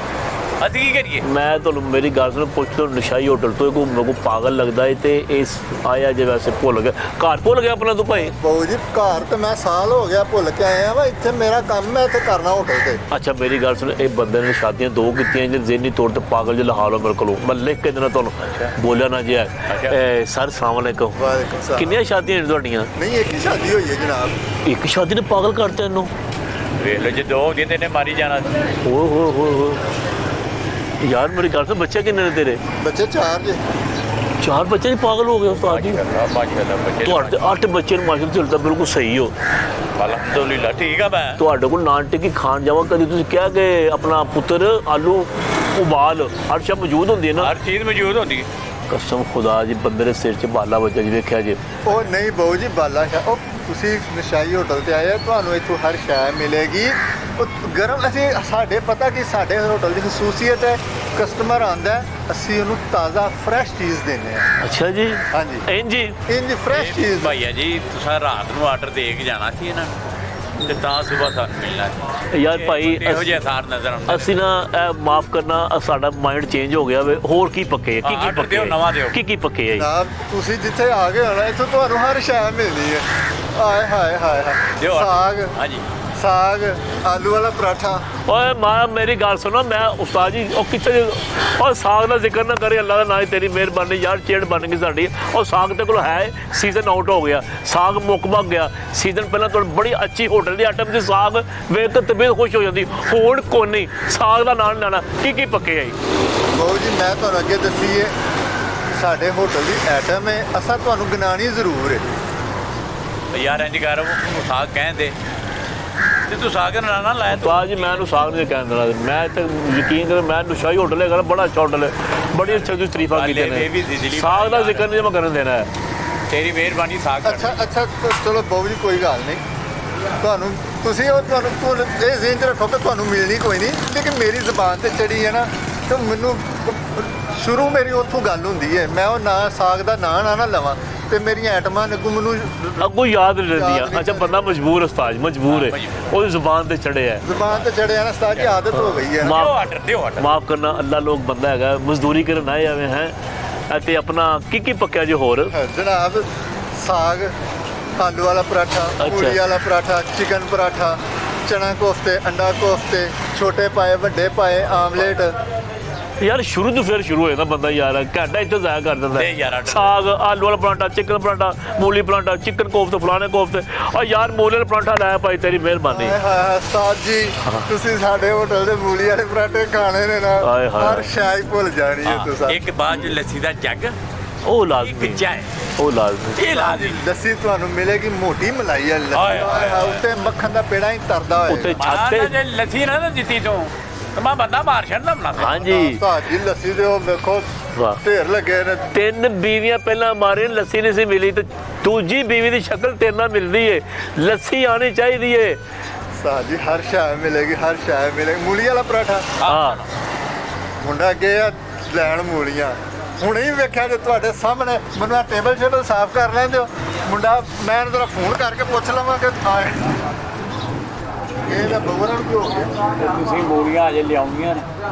ਅਸੀਂ ਕੀ ਕਰੀਏ ਮੈਂ ਤੁਹਾਨੂੰ ਮੇਰੀ ਗੱਲ ਸੁਣ ਪੁੱਛ ਲਓ, ਨਸ਼ਾਈ ਹੋਟਲ ਤੋਂ ਕੋਈ ਮੇਰੇ ਕੋ ਪਾਗਲ ਲੱਗਦਾ ਹੈ ਤੇ ਇਸ ਆਇਆ ਜੇ ਵੈਸੇ ਭੁੱਲ ਗਿਆ, ਘਰ ਭੁੱਲ ਗਿਆ ਆਪਣਾ ਤੂੰ ਭਾਈ? ਬਾਊ ਜੀ ਘਰ ਤੇ ਮੈਂ ਸਾਲ ਹੋ ਗਿਆ ਭੁੱਲ ਕੇ ਆਇਆ ਵਾ ਇੱਥੇ ਮੇਰਾ ਕੰਮ ਮੈਂ ਇੱਥੇ ਕਰਨਾ ਹੋਟਲ ਤੇ ਅੱਛਾ ਮੇਰੀ ਗੱਲ ਸੁਣ, ਇਹ ਬੰਦੇ ਨੇ ਸ਼ਾਦੀਆਂ 2 ਕੀਤੀਆਂ ਜੇ ਜ਼ਿਹਨੀ ਤੌਰ ਤੇ ਪਾਗਲ ਜਿਹਾ ਹਾਲ ਹੋ ਮੇਰੇ ਕੋਲੋਂ, ਮੈਂ ਲਿਖ ਕੇ ਦੇਣਾ ਤੁਹਾਨੂੰ, ਬੋਲਿਆ ਨਾ ਜੇ ਸਰ ਸਲਾਮ ਅਲੈਕੁਮ। ਵਾਲੇਕੁਮ ਸਲਾਮ ਕਿੰਨੀਆਂ ਸ਼ਾਦੀਆਂ ਨੇ ਤੁਹਾਡੀਆਂ? ਨਹੀਂ ਇੱਕ ਹੀ ਸ਼ਾਦੀ ਹੋਈ ਹੈ ਜਨਾਬ ਇੱਕ ਸ਼ਾਦੀ ਨੇ ਪਾਗਲ ਕਰਤਾ ਇਹਨੂੰ। ਵੇਖ ਲਓ ਜੇ 2 ਹੁੰਦੀ ਤੇ ਇਹਨੇ ਮਾਰੀ ਜਾਣਾ ਓ ਯਾਰ ਮੇਰੀ ਗੱਲ ਸੁਣ, ਬੱਚੇ ਕਿੰਨੇ ਨੇ ਤੇਰੇ? ਬੱਚੇ 4 ਜੇ 4 ਬੱਚੇ ਹੀ ਪਾਗਲ ਹੋ ਗਏ ਉਸਤਾਦ ਜੀ। ਮਾਸ਼ਾਅੱਲਾ ਬੱਚੇ ਤੁਹਾਡੇ 8 ਬੱਚੇ ਨੂੰ ਮਾਸ਼ਾਅੱਲਾ ਤੁਸੀਂ ਤਾਂ ਬਿਲਕੁਲ ਸਹੀ ਹੋ। ਅਲਹਮਦੁਲਿਲਾ ਠੀਕ ਆ ਮੈਂ ਤੁਹਾਡੇ ਕੋਲ ਨਾਨ ਟਿੱਕੀ ਖਾਣ ਜਾਵਾਂ ਕਦੀ ਤੁਸੀਂ ਕਿਹਾ ਕਿ ਆਪਣਾ ਪੁੱਤਰ ਆਲੂ ਉਬਾਲ, ਹਰ ਸ਼ਾ ਮੌਜੂਦ ਹੁੰਦੀ ਹੈ ਨਾ? ਹਰ ਚੀਜ਼ ਮੌਜੂਦ ਹੁੰਦੀ ਹੈ ਕਸਮ ਖੁਦਾ ਜੀ ਬੰਦੇ ਦੇ ਸਿਰ 'ਚ ਬਾਲਾ ਵੱਜਾ ਜੀ, ਵੇਖਿਆ ਜੀ। ਉਹ ਨਹੀਂ ਬਾਊ ਜੀ ਬਾਦਸ਼ਾਹ ਉਹ ਤੁਸੀਂ ਨਸ਼ਾਈ ਹੋਟਲ ਤੇ ਆਏ ਆ ਤੁਹਾਨੂੰ ਇੱਥੋਂ ਹਰ ਸ਼ੈ ਮਿਲੇਗੀ ਉਹ ਗਰਮ ਅਸੀਂ ਸਾਡੇ ਪਤਾ ਕਿ ਸਾਡੇ ਹੋਟਲ ਦੀ ਖਸੂਸੀਅਤ ਹੈ ਕਸਟਮਰ ਆਂਦਾ ਅਸੀਂ ਉਹਨੂੰ ਤਾਜ਼ਾ ਫਰੈਸ਼ ਚੀਜ਼ ਦਿੰਦੇ ਆ ਅੱਛਾ ਜੀ ਹਾਂਜੀ ਇੰਜ ਜੀ ਇੰਜ ਫਰੈਸ਼ ਚੀਜ਼ ਭਾਈਆ ਜੀ ਤੁਸੀਂ ਰਾਤ ਨੂੰ ਆਰਡਰ ਦੇ ਕੇ ਜਾਣਾ ਸੀ ਇਹਨਾਂ ਨੂੰ ਤੇ ਤਾਂ ਸਵੇਰ ਸਾਨੂੰ ਮਿਲਣਾ ਸੀ ਯਾਰ ਭਾਈ ਇਹੋ ਜਿਹੇ ਅਸਾਰ ਨਜ਼ਰ ਆਉਂਦੇ ਅਸੀਂ ਨਾ ਮਾਫ ਕਰਨਾ ਸਾਡਾ ਮਾਈਂਡ ਚੇਂਜ ਹੋ ਗਿਆ ਵੇ, ਹੋਰ ਕੀ ਪੱਕੇ ਆ? ਹਾਂ, ਕੀ order ਦਿਓ, ਨਵਾਂ ਦਿਓ। ਕੀ ਪੱਕੇ ਆ ਜੀ? ਜਨਾਬ ਤੁਸੀਂ ਜਿੱਥੇ ਆ ਗਏ ਹੋ ਨਾ ਇੱਥੋਂ ਤੁਹਾਨੂੰ ਹਰ ਸ਼ੈ ਮਿਲਣੀ ਹੈ ਹਾਏ ਹਾਏ ਹਾਏ ਦਿਓ ਹਾਏ order। ਸਾਗ ਹਾਂਜੀ ਸਾਗ ਆਲੂ ਵਾਲਾ ਪਰਾਠਾ ਓਏ ਮਾਂ ਮੇਰੀ ਗੱਲ ਸੁਣੋ, ਮੈਂ ਉਸਤਾਦ ਜੀ ਉਹ ਕਿੱਥੇ ਉਹ ਸਾਗ ਦਾ ਜ਼ਿਕਰ ਨਾ ਕਰੇ, ਅੱਲਾ ਦਾ ਨਾਂ ਹੀ ਤੇਰੀ ਮਿਹਰਬਾਨੀ ਯਾਰ, ਚੇੜ ਬਣ ਗਈ ਸਾਡੀ। ਉਹ ਸਾਗ ਤੇ ਕੋਲ ਹੈ ਸੀਜ਼ਨ ਆਊਟ ਹੋ ਗਿਆ, ਸਾਗ ਮੁੱਕ ਮੱਕ ਗਿਆ। ਸੀਜ਼ਨ ਪਹਿਲਾਂ ਤੁਹਾਡੀ ਬੜੀ ਅੱਛੀ ਹੋਟਲ ਦੀ ਆਈਟਮ ਸੀ, ਸਾਗ ਵੇਖ ਕੇ ਤਬੀਅਤ ਖੁਸ਼ ਹੋ ਜਾਂਦੀ, ਹੁਣ ਕੋਈ ਨਹੀਂ ਸਾਗ ਦਾ ਨਾਂ ਲੈਣਾ। ਕੀ ਪੱਕੇ ਆ ਜੀ? ਬਾਊ ਜੀ ਮੈਂ ਤੁਹਾਨੂੰ ਅੱਗੇ ਦੱਸੀ ਹੈ ਸਾਡੇ ਹੋਟਲ ਦੀ ਆਈਟਮ ਹੈ ਅਸਾਂ ਤੁਹਾਨੂੰ ਗਿਣਾਣੀ ਜ਼ਰੂਰ ਹੈ ਤੇ ਯਾਰ ਇੰਜ ਕਰ ਉਹ ਸਾਗ ਕਹਿੰਦੇ ਤੇ ਤੂੰ ਸਾਗ ਨਾ ਲਾਇਆ ਤੂੰ ਉਸਤਾਦ ਜੀ ਮੈਂ ਇਹਨੂੰ ਸਾਗ ਨਹੀਂ ਕਹਿਣ ਦੇਣਾ, ਮੈਂ ਤੇ ਯਕੀਨ ਕਰ ਮੈਂ ਨਸ਼ਾਈ ਹੋਟਲ ਹੈਗਾ, ਬੜਾ ਅੱਛਾ ਹੋਟਲ ਹੈ, ਬੜੀ ਅੱਛੀ ਤੁਸੀਂ ਤਾਰੀਫਾਂ ਹਾਲੇ ਕੀਤੀਆਂ ਇਹ ਵੀ ਨੇ। ਦਿੱਲੀ ਸਾਗ ਦਾ ਜ਼ਿਕਰ ਨਹੀਂ ਮੈਂ ਕਰਨ ਦੇਣਾ ਹੈ। ਤੇਰੀ ਮਿਹਰਬਾਨੀ ਸਾਗ ਕਰ ਅੱਛਾ ਚਲੋ ਬਾਊ ਜੀ ਕੋਈ ਗੱਲ ਨਹੀਂ ਤੁਹਾਨੂੰ ਤੁਸੀਂ ਉਹ ਤੁਹਾਨੂੰ ਇਹ ਜ਼ਿਹਨ 'ਚ ਰੱਖੋ ਕਿ ਤੁਹਾਨੂੰ ਮਿਲਣੀ ਕੋਈ ਨਹੀਂ ਲੇਕਿਨ ਮੇਰੀ ਜ਼ੁਬਾਨ ਤੇ ਚੜੀ ਹੈ ਨਾ ਤੇ ਮੈਨੂੰ ਸ਼ੁਰੂ ਮੇਰੀ ਉੱਥੋਂ ਗੱਲ ਹੁੰਦੀ ਹੈ ਮੈਂ ਉਹ ਨਾ ਸਾਗ ਦਾ ਨਾਂ ਨਾ ਲਵਾਂ ਤੇ ਮੇਰੀਆਂ ਆਈਟਮਾਂ ਨੇ ਮੈਨੂੰ ਅੱਗੋਂ ਯਾਦ ਨਹੀਂ ਯਾਦ ਰਹਿੰਦੀਆਂ। ਨਹੀਂ ਅੱਛਾ ਬੰਦਾ ਮਜਬੂਰ ਉਸਤਾਦ ਮਜਬੂਰ ਹੈ, ਉਹਦੀ ਜ਼ੁਬਾਨ ਤੇ ਚੜਿਆ ਹੈ। ਜ਼ੁਬਾਨ ਤੇ ਚੜਿਆ ਨਾ ਸਤਾਜ ਜੀ ਆਦਤ ਹੋ ਗਈ ਹੈ ਨਾ। ਦਿਓ ਆਰਡਰ ਮਾਫ ਕਰਨਾ, ਅੱਲਾ ਲੋਕ ਬੰਦਾ ਹੈਗਾ, ਮਜ਼ਦੂਰੀ ਕਰਨ ਆਏ ਆਵੇ ਹੈ ਅਤੇ ਆਪਣਾ ਕੀ ਪੱਕਿਆ ਜੇ ਹੋਰ? ਜਨਾਬ ਸਾਗ ਆਲੂ ਵਾਲਾ ਪਰਾਠਾ ਪੂਰੀ ਵਾਲਾ ਪਰਾਠਾ ਚਿਕਨ ਪਰਾਠਾ ਚਨਾ ਕੋਫਤੇ ਅੰਡਾ ਕੋਫਤੇ ਛੋਟੇ ਪਾਏ ਵੱਡੇ ਪਾਏ ਆਮਲੇਟ ਯਾਰ ਸ਼ੁਰੂ ਤੋਂ ਫਿਰ ਸ਼ੁਰੂ ਹੋਇਆ ਨਾ ਬੰਦਾ ਯਾਰ, ਘੰਟਾ ਇੱਥੇ ਜ਼ਾਇਆ ਕਰ ਦਿੰਦਾ ਦੇ ਯਾਰ order। ਸਾਗ ਆਲੂ ਵਾਲਾ ਪਰਾਂਠਾ, ਚਿਕਨ ਪਰਾਂਠਾ, ਮੂਲੀ ਪਰਾਂਠਾ, ਚਿਕਨ ਕੋਫਤੇ, ਫਲਾਣੇ ਕੋਫਤੇ। ਆ ਯਾਰ ਮੂਲੀ ਵਾਲਾ ਪਰਾਂਠਾ ਲਾਇਆ ਭਾਈ, ਤੇਰੀ ਮਿਹਰਬਾਨੀ। ਹਾਏ ਹਾਏ ਉਸਤਾਦ ਜੀ ਤੁਸੀਂ ਸਾਡੇ ਹੋਟਲ ਦੇ ਮੂਲੀ ਵਾਲੇ ਪਰਾਠੇ ਖਾਣੇ ਨੇ ਨਾ ਹਾਏ ਹਾਏ। ਹਰ ਸ਼ਾਇ ਭੁੱਲ ਜਾਣੀ ਹੈ ਤੁਸੀਂ ਇੱਕ ਬਾਅਦ ਜੋ ਲੱਸੀ ਦਾ ਜੱਗ ਉਹ ਇੱਕ ਲਾਜ਼ਮੀ, ਚਾय ਉਹ ਲਾਜ਼ਮੀ। ਇਹ ਲਾਜ਼ਮੀ ਲੱਸੀ ਤੁਹਾਨੂੰ ਮਿਲੇਗੀ ਮੋਟੀ ਮਲਾਈ ਵਾਲੀ ਹਾਏ ਹਾਏ ਲੱਸੀ ਉੱਤੇ ਮੱਖਣ ਦਾ ਪੇੜਾ ਹੀ ਤਰਦਾ ਉੱਤੇ ਹੋਏਗਾ ਛੱਤ ਜੇ ਤੇ ਲੱਸੀ ਨਾ ਦਿੱਤੀ ਤੂੰ ਤਾਂ ਮੈਂ ਬੰਦਾ ਮਾਰ ਛੱਡਦਾ ਬਣਾ ਹਾਂਜੀ ਉਸਤਾਦ ਜੀ ਲੱਸੀ ਦੇ ਉਹ ਵੇਖੋ ਵਾਹ। ਢੇਰ ਲੱਗੇ ਨੇ 3 ਬੀਵੀਆਂ ਪਹਿਲਾਂ ਮਾਰੇ, ਲੱਸੀ ਨਹੀਂ ਸੀ ਮਿਲੀ, ਤੇ ਦੂਜੀ ਬੀਵੀ ਦੀ ਸ਼ਕਲ ਤੇਰੇ ਨਾਲ ਮਿਲਦੀ ਏ। ਲੱਸੀ ਆਣੀ ਚਾਹੀਦੀ ਏ, ਉਸਤਾਦ ਜੀ ਹਰ ਸ਼ੈ ਮਿਲੇਗੀ, ਹਰ ਸ਼ੈ ਮਿਲੇਗੀ। ਮੂਲੀ ਵਾਲਾ ਪਰਾਠਾ ਹਾਂ ਮੁੰਡਾ ਅੱਗੇ ਆ ਲੈਣ ਮੂਲੀਆਂ, ਹੁਣੇ ਹੀ ਵੇਖਿਆ ਜੇ ਤੁਹਾਡੇ ਸਾਹਮਣੇ। ਮੈਨੂੰ ਟੇਬਲ ਸ਼ੇਬਲ ਸਾਫ਼ ਕਰ ਲੈਂਦੇ ਹੋ ਮੁੰਡਾ, ਮੈਂ ਜਰਾ ਫੋਨ ਕਰਕੇ ਪੁੱਛ ਲਵਾਂ ਕਿ ਆਏ ਇਹ ਤਾਂ ਬਵਰਨ ਕਿਉਂ ਹੋ ਗਿਆ। ਤੁਸੀਂ ਮੂਲੀਆਂ ਅਜੇ ਲਿਆਉਣੀਆਂ ਨੇ,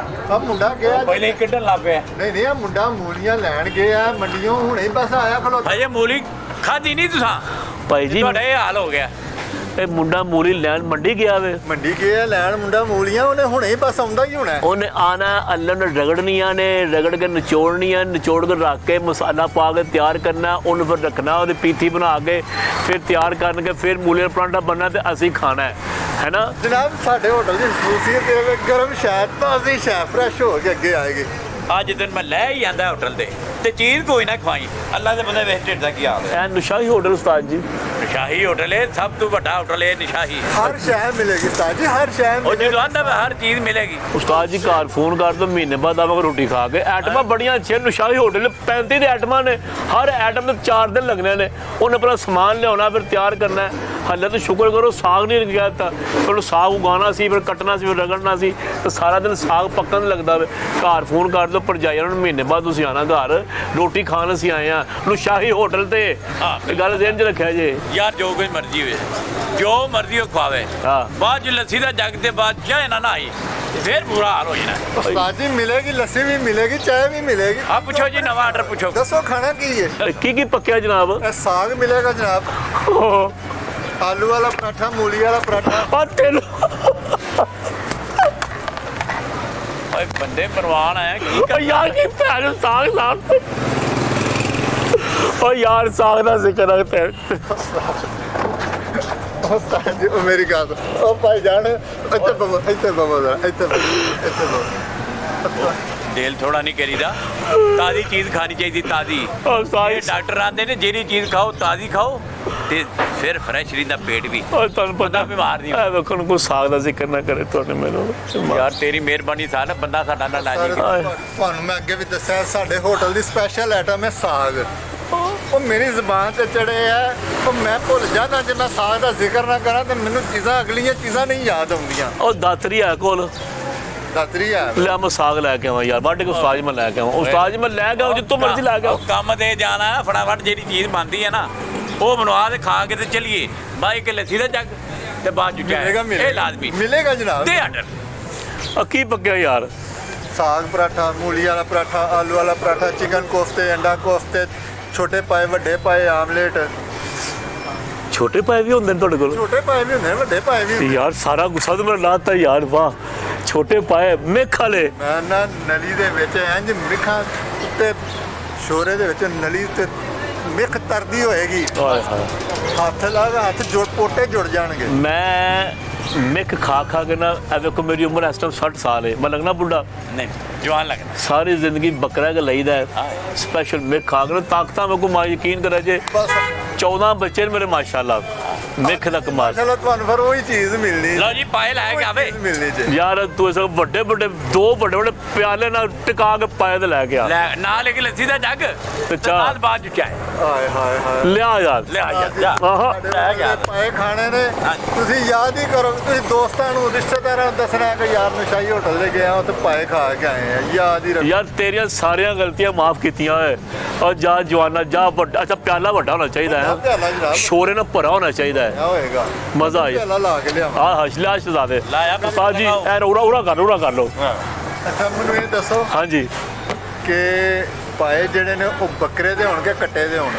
ਆ ਮੁੰਡਾ ਗਿਆ ਪਹਿਲੇ ਹੀ ਕੱਢਣ ਲੱਗ ਪਿਆ। ਨਹੀਂ ਨਹੀਂ, ਆ ਮੁੰਡਾ ਮੂਲੀਆਂ ਲੈਣ ਗਿਆ ਮੰਡੀੋਂ, ਹੁਣੇ ਹੀ ਬਸ ਆਇਆ ਖਲੋਤਾ। ਅਜੇ ਮੂਲੀ ਖਾਧੀ ਨਹੀਂ ਤੁਸੀਂ, ਭਾਈ ਜੀ ਤੁਹਾਡਾ ਇਹ ਹਾਲ ਹੋ ਗਿਆ। ਇਹ ਮੁੰਡਾ ਮੂਲੀ ਲੈਣ ਮੰਡੀ ਗਿਆ ਵੇ, ਮੰਡੀ ਗਿਆ ਲੈਣ ਮੁੰਡਾ ਮੂਲੀਆਂ, ਉਹਨੇ ਹੁਣੇ ਹੀ ਬਸ ਆਉਂਦਾ ਹੀ ਹੋਣਾ। ਉਹਨੇ ਆਣਾ ਅੱਲਣ ਰਗੜਨੀਆਂ ਨੇ, ਰਗੜ ਕੇ ਨਿਚੋੜਨੀਆਂ, ਨਿਚੋੜ ਕੇ ਰੱਖ ਕੇ ਮਸਾਲਾ ਪਾ ਕੇ ਤਿਆਰ ਕਰਨਾ, ਉਹਨੂੰ ਫਿਰ ਰੱਖਣਾ, ਉਹਦੀ ਪੀਥੀ ਬਣਾ ਕੇ ਫਿਰ ਤਿਆਰ ਕਰਕੇ ਫਿਰ ਮੂਲੀ ਦਾ ਪਰਾਂਠਾ ਬਣਨਾ ਤੇ ਅਸੀਂ ਖਾਣਾ ਹੈ ਨਾ। ਜਨਾਬ ਸਾਡੇ ਹੋਟਲ ਦੀ ਖੂਸੀਅਤ ਇਹ ਹੈ, ਗਰਮ ਸ਼ਾਇਦ ਤਾਂ ਅਸੀਂ ਸ਼ੈਫ ਫਰੈਸ਼ ਹੋ ਕੇ ਅੱਗੇ ਆਏਗੇ। ਅੱਜ ਦਿਨ ਮੈਂ ਲੈ ਹੀ ਆਂਦਾ ਹੋਟਲ ਤੇ ਚੀਜ਼ ਕੋਈ ਨਾ ਖਵਾਈ। ਅੱਲਾ ਦੇ ਬੰਦੇ ਵੇਖ ਢਿੱਡ ਦਾ ਕੀ ਹਾਲ ਹੈ। ਇਹ ਨਿਸ਼ਾਹੀ ਹੋਟਲ ਉਸਤਾਦ ਜੀ, ਨਿਸ਼ਾਹੀ ਹੋਟਲ ਹੈ, ਸਭ ਤੋਂ ਵੱਡਾ ਹੋਟਲ ਹੈ ਨਿਸ਼ਾਹੀ। ਹਰ ਸ਼ੈ ਮਿਲੇਗੀ ਉਸਤਾਦ ਜੀ, ਹਰ ਸ਼ੈ ਉਹ ਜਦੋਂ ਆਂਦਾ ਹਰ ਚੀਜ਼ ਮਿਲੇਗੀ। ਉਸਤਾਦ ਜੀ ਘਰ ਫੋਨ ਕਰ ਦੋ, ਮਹੀਨੇ ਬਾਅਦ ਆਵਾਂਗੇ ਰੋਟੀ ਖਾ ਕੇ। ਆਈਟਮਾਂ ਬੜੀਆਂ ਅੱਛੀਆਂ ਨਿਸ਼ਾਹੀ ਹੋਟਲ 35 ਦੇ ਆਈਟਮਾਂ ਨੇ, ਹਰ ਆਈਟਮ ਤੇ 4 ਦਿਨ ਲੱਗਣੇ ਨੇ। ਉਹਨੇ ਆਪਣਾ ਸਮਾਨ ਲਿਆਉਣਾ ਫਿਰ ਤਿਆਰ ਕਰਨਾ। ਹਾਲੇ ਤਾਂ ਸ਼ੁਕਰ ਕਰੋ ਸਾਗ ਨਹੀਂ ਗਿਆ, ਤਾਂ ਫਿਰ ਸਾਗ ਉਗਾਉਣਾ ਸੀ, ਫਿਰ ਕੱਟਣਾ ਸੀ, ਫਿਰ ਰਗੜਨਾ ਸੀ, ਤਾਂ ਸਾਰਾ ਦਿਨ ਸਾਗ ਪੱਕਣ ਨੂੰ ਲੱਗਦਾ ਵੇ। ਘਰ ਫੋਨ ਕਰ ਦੋ ਭਰਜਾਈ ਨੂੰ, ਮਹੀਨੇ ਬਾਅਦ ਤੁਸੀਂ ਆਣਾ ਘਰ ਰੋਟੀ ਖਾਣ ਅਸੀਂ ਆਏ ਆ ਨਿਸ਼ਾਹੀ ਹੋਟਲ ਤੇ। ਇਹ ਗੱਲ ਜ਼ਿਹਨ 'ਚ ਰੱਖਿਆ ਜੇ ਯਾਰ, ਜੋ ਕੋਈ ਮਰਜ਼ੀ ਹੋਵੇ, ਜੋ ਮਰਜ਼ੀ ਉਹ ਖਵਾਵੇ। ਹਾਂ। ਬਾਅਦ ਚ ਲੱਸੀ ਦਾ ਜੱਗ ਤੇ ਬਾਅਦ ਚਾਹ ਨਾ ਨਹਾਈ, ਫਿਰ ਬੁਰਾ ਹਾਲ ਹੋ ਜਾਣਾ। ਉਸਤਾਦ ਜੀ ਮਿਲੇਗੀ, ਲੱਸੀ ਵੀ ਮਿਲੇਗੀ, ਚਾਹ ਵੀ ਮਿਲੇਗੀ। ਆ ਪੁੱਛੋ ਜੀ, ਨਵਾਂ ਆਰਡਰ ਪੁੱਛੋ। ਦੱਸੋ ਖਾਣਾ ਕੀ ਹੈ। ਇਹ ਕੀ ਪੱਕਿਆ ਜਨਾਬ? ਇਹ ਸਾਗ ਮਿਲੇਗਾ ਜਨਾਬ, ਆਲੂ ਵਾਲਾ ਪਰਾਠਾ, ਮੂਲੀ ਵਾਲਾ ਪਰਾਠਾ। ਆ ਤੈਨੂੰ ਓਏ ਬੰਦੇ ਪਰਵਾਨ ਆਇਆ ਕੀ ਓ ਯਾਰ ਕੀ ਭੈਣ ਸਾਗ ਸਾਗ ਓ ਯਾਰ ਸਾਗ ਦਾ ਜ਼ਿਕਰ ਹੈ ਤੇ ਉਸਤਾਦ ਜੀ ਉਹ ਮੇਰੀ ਗੱਲ ਸੁਣੋ। ਉਹ ਭਾਈ ਜਾਨ ਇੱਥੇ ਬਵੋ, ਇੱਥੇ ਬਵੋ ਜ਼ਰਾ, ਇੱਥੇ ਬਵੋ, ਇੱਥੇ ਬਵੋ। ਦਿਲ ਥੋੜਾ ਨਹੀਂ ਕਰੀਦਾ, ਤਾਜ਼ੀ ਚੀਜ਼ ਖਾਣੀ ਚਾਹੀਦੀ, ਤਾਜ਼ੀ। ਓ ਸਾਗ ਇਹ ਡਾਕਟਰ ਆਂਦੇ ਨੇ ਜਿਹੜੀ ਚੀਜ਼ ਖਾਓ ਤਾਜ਼ੀ ਖਾਓ ਤੇ ਫਿਰ ਫਰੈਸ਼ ਰਹਿੰਦਾ ਪੇਟ ਵੀ, ਓ ਤੁਹਾਨੂੰ ਪਤਾ ਬਿਮਾਰ ਨਹੀਂ ਐ ਵੇਖੋ ਕੋਈ ਸਾਗ ਦਾ ਜ਼ਿਕਰ ਨਾ ਕਰੇ ਤੁਹਾਡੇ ਮੈਨੂੰ। ਯਾਰ ਤੇਰੀ ਮਿਹਰਬਾਨੀ ਸਾਲ ਬੰਦਾ ਸਾਡਾ ਨਾ ਲਾ ਜੇ। ਤੁਹਾਨੂੰ ਮੈਂ ਅੱਗੇ ਵੀ ਦੱਸਿਆ ਸਾਡੇ ਹੋਟਲ ਦੀ ਸਪੈਸ਼ਲ ਆਈਟਮ ਹੈ ਸਾਗ। ਉਹ ਮੇਰੀ ਜ਼ੁਬਾਨ ਤੇ ਚੜੇ ਆ, ਉਹ ਮੈਂ ਭੁੱਲ ਜਾਂਦਾ ਜੇ ਮੈਂ ਸਾਗ ਦਾ ਜ਼ਿਕਰ ਨਾ ਕਰਾਂ ਤੇ ਮੈਨੂੰ ਚੀਜ਼ਾਂ ਅਗਲੀਆਂ ਚੀਜ਼ਾਂ ਨਹੀਂ ਯਾਦ ਆਉਂਦੀਆਂ। ਉਹ ਦਾਤਰੀ ਆ ਕੋਲ ਦਾਤਰੀ ਆ ਲੈ ਮੈਂ ਸਾਗ ਲੈ ਕੇ ਆਵਾਂ ਯਾਰ, ਵਾਢੇ ਕੋ ਉਸਤਾਦ ਜੀ ਮੈਂ ਲੈ ਕੇ ਆਵਾਂ। ਉਸਤਾਦ ਜੀ ਮੈਂ ਲੈ ਕੇ ਆਵਾਂ, ਜਿੱਥੋਂ ਮਰਜ਼ੀ ਲੈ ਕੇ ਆਵਾਂ। ਕੰਮ ਤੇ ਜਾਣਾ ਨਾ, ਫਟਾਫਟ ਜਿਹੜੀ ਚੀਜ਼ ਬਣਦੀ ਹੈ ਨਾ ਉਹ ਬਣਵਾ ਕੇ ਖਾ ਕੇ ਤੇ ਚਲੀਏ। ਬਾਈ ਕੇ ਲੱਸੀ ਦਾ ਜੱਗ ਤੇ ਬਾਅਦ ਚ ਮਿਲੇਗਾ, ਇਹ ਲਾਜ਼ਮੀ ਮਿਲੇਗਾ ਜਨਾਬ। ਦੇ ਆਰਡਰ। ਆ ਕੀ ਪੱਕਿਆ ਯਾਰ? ਸਾਗ ਪਰਾਠਾ, ਮੂਲੀ ਵਾਲਾ ਪਰਾਠਾ, ਆਲੂ ਵਾਲਾ ਪਰਾਠਾ, ਚਿਕਨ ਕੋਫਤੇ, ਅੰਡਾ ਕੋਫਤੇ, ਛੋਟੇ ਪਾਏ, ਵੱਡੇ ਪਾਏ, ਆਮਲੇਟ। ਛੋਟੇ ਪਾਏ ਵੀ ਹੁੰਦੇ ਨੇ ਤੁਹਾਡੇ ਕੋਲ? ਛੋਟੇ ਪਾਏ ਵੀ ਹੁੰਦੇ ਨੇ, ਵੱਡੇ ਪਾਏ ਵੀ ਹੁੰਦੇ ਨੇ। ਯਾਰ ਸਾਰਾ ਗੁੱਸਾ ਤਾਂ ਮੇਰਾ ਲਾਤਾ ਯਾਰ, ਵਾਹ। ਛੋਟੇ ਪਾਏ ਮਿੱਖ ਵਾਲੇ। ਮੈਂ ਨਾ ਨਲੀ ਦੇ ਵਿੱਚ ਇੰਜ ਮਿੱਖਾਂ ਉੱਤੇ, ਸ਼ੋਰੇ ਦੇ ਵਿੱਚ ਨਲੀ ਉੱਤੇ ਮਿੱਖ ਤਰਦੀ ਹੋਏਗੀ। ਹਾਏ ਹਾਏ। ਹੱਥ ਲਾ ਕੇ ਹੱਥ ਜੁੜ, ਪੋਟੇ ਜੁੜ ਜਾਣਗੇ। ਮੈਂ ਮਿੱਖ ਖਾ ਖਾ ਕੇ ਨਾ, ਇਹ ਵੇਖੋ ਮੇਰੀ ਉਮਰ ਇਸ ਟਾਈਮ 60 ਸਾਲ ਹੈ, ਮੈਂ ਲੱਗਣਾ ਬੁੱਢਾ? ਨਹੀਂ, ਜਵਾਨ ਲੱਗਣਾ। ਸਾਰੀ ਜ਼ਿੰਦਗੀ ਬੱਕਰਾ ਕੇ ਲਈਦਾ ਹੈ, ਸਪੈਸ਼ਲ ਮਿੱਖ ਖਾ ਕੇ ਤਾਕਤਾਂ ਮੇਰੇ ਕੋ ਮਾ ਯਕੀਨ ਕਰਿਆ ਜੇ। ਬਸ 14 ਬੱਚੇ ਨੇ ਮੇਰੇ ਮਾਸ਼ਾਅੱਲਾ, ਮਿੱਖ ਦਾ ਕਮਾਲ। ਚਲੋ ਤੁਹਾਨੂੰ ਫਿਰ ਉਹੀ ਚੀਜ਼ ਮਿਲਣੀ। ਲਓ ਜੀ, ਪਾਏ ਲੈ ਕੇ ਆਵੇ। ਚੀਜ਼ ਮਿਲਣੀ ਜੇ। ਯਾਰ ਤੂੰ ਇਸ ਵੱਡੇ ਵੱਡੇ ਦੋ ਵੱਡੇ ਵੱਡੇ ਪਿਆਲੇ ਨਾਲ ਟਿਕਾ ਕੇ ਪਾਏ ਤੇ ਲੈ ਗਿਆ ਲੈ ਨਾਲ ਇੱਕ ਲੱਸੀ ਦਾ ਜੱਗ ਤੇ ਚਾਹ। ਨਾਲ ਬਾਅਦ ਚ ਚਾਹ। ਹਾਏ ਹਾਏ ਹਾਏ। ਲਿਆ ਯਾਰ। ਲਿਆ ਯਾਰ ਜਾ। ਆਹਾ। ਲੈ ਗਿਆ। ਪਾਏ ਖਾਣੇ ਨੇ, ਤੁਸੀਂ ਯਾਦ ਹੀ ਕਰੋ। ਤੁਸੀਂ ਦੋਸਤਾਂ ਨੂੰ, ਰਿਸ਼ਤੇਦਾਰਾਂ ਨੂੰ ਦੱਸਣਾ ਕਿ ਯਾਰ ਨਿਸ਼ਾਈ ਹੋਟਲ ਤੇ ਗਿਆ ਉੱਥੇ ਪਾਏ ਖਾ ਕੇ ਆਏ ਆ। ਯਾਦ ਹੀ ਰੱਖੋ। ਯਾਰ ਤੇਰੀਆਂ ਸਾਰੀਆਂ ਗਲਤੀਆਂ ਮਾਫ ਕੀਤੀਆਂ ਓਏ। ਔਰ ਜਾ ਜਵਾਨਾ ਜਾ ਵੱਡਾ, ਅੱਛਾ ਪਿਆਲਾ ਵੱਡਾ ਹੋਣਾ ਚਾਹੀਦਾ ਹੈ, ਪਿਆਲਾ ਜਨਾਬ ਸ਼ੋਰੇ ਨਾਲ ਭਰਾ ਹੋਣਾ ਚਾਹੀਦਾ ਹੈ। ਆ ਹੋਏਗਾ। ਮਜ਼ਾ ਆਈ। ਪਿਆਲਾ ਲਾ ਕੇ ਲਿਆਵਾਂ। ਆ ਹਸ਼ਲਾ ਸ਼ਹਜ਼ਾਦੇ ਲਾਇਆ ਉਸਤਾਦ ਜੀ ਐ ਉਰਾ ਕਰ ਲਓ। ਅੱਛਾ ਮੈਨੂੰ ਇਹ ਦੱਸੋ ਹਾਂਜੀ ਕਿ ਪਾਏ ਜਿਹੜੇ ਨੇ ਉਹ ਬੱਕਰੇ ਦੇ ਹੋਣਗੇ ਕੱਟੇ ਦੇ ਹੋਣ?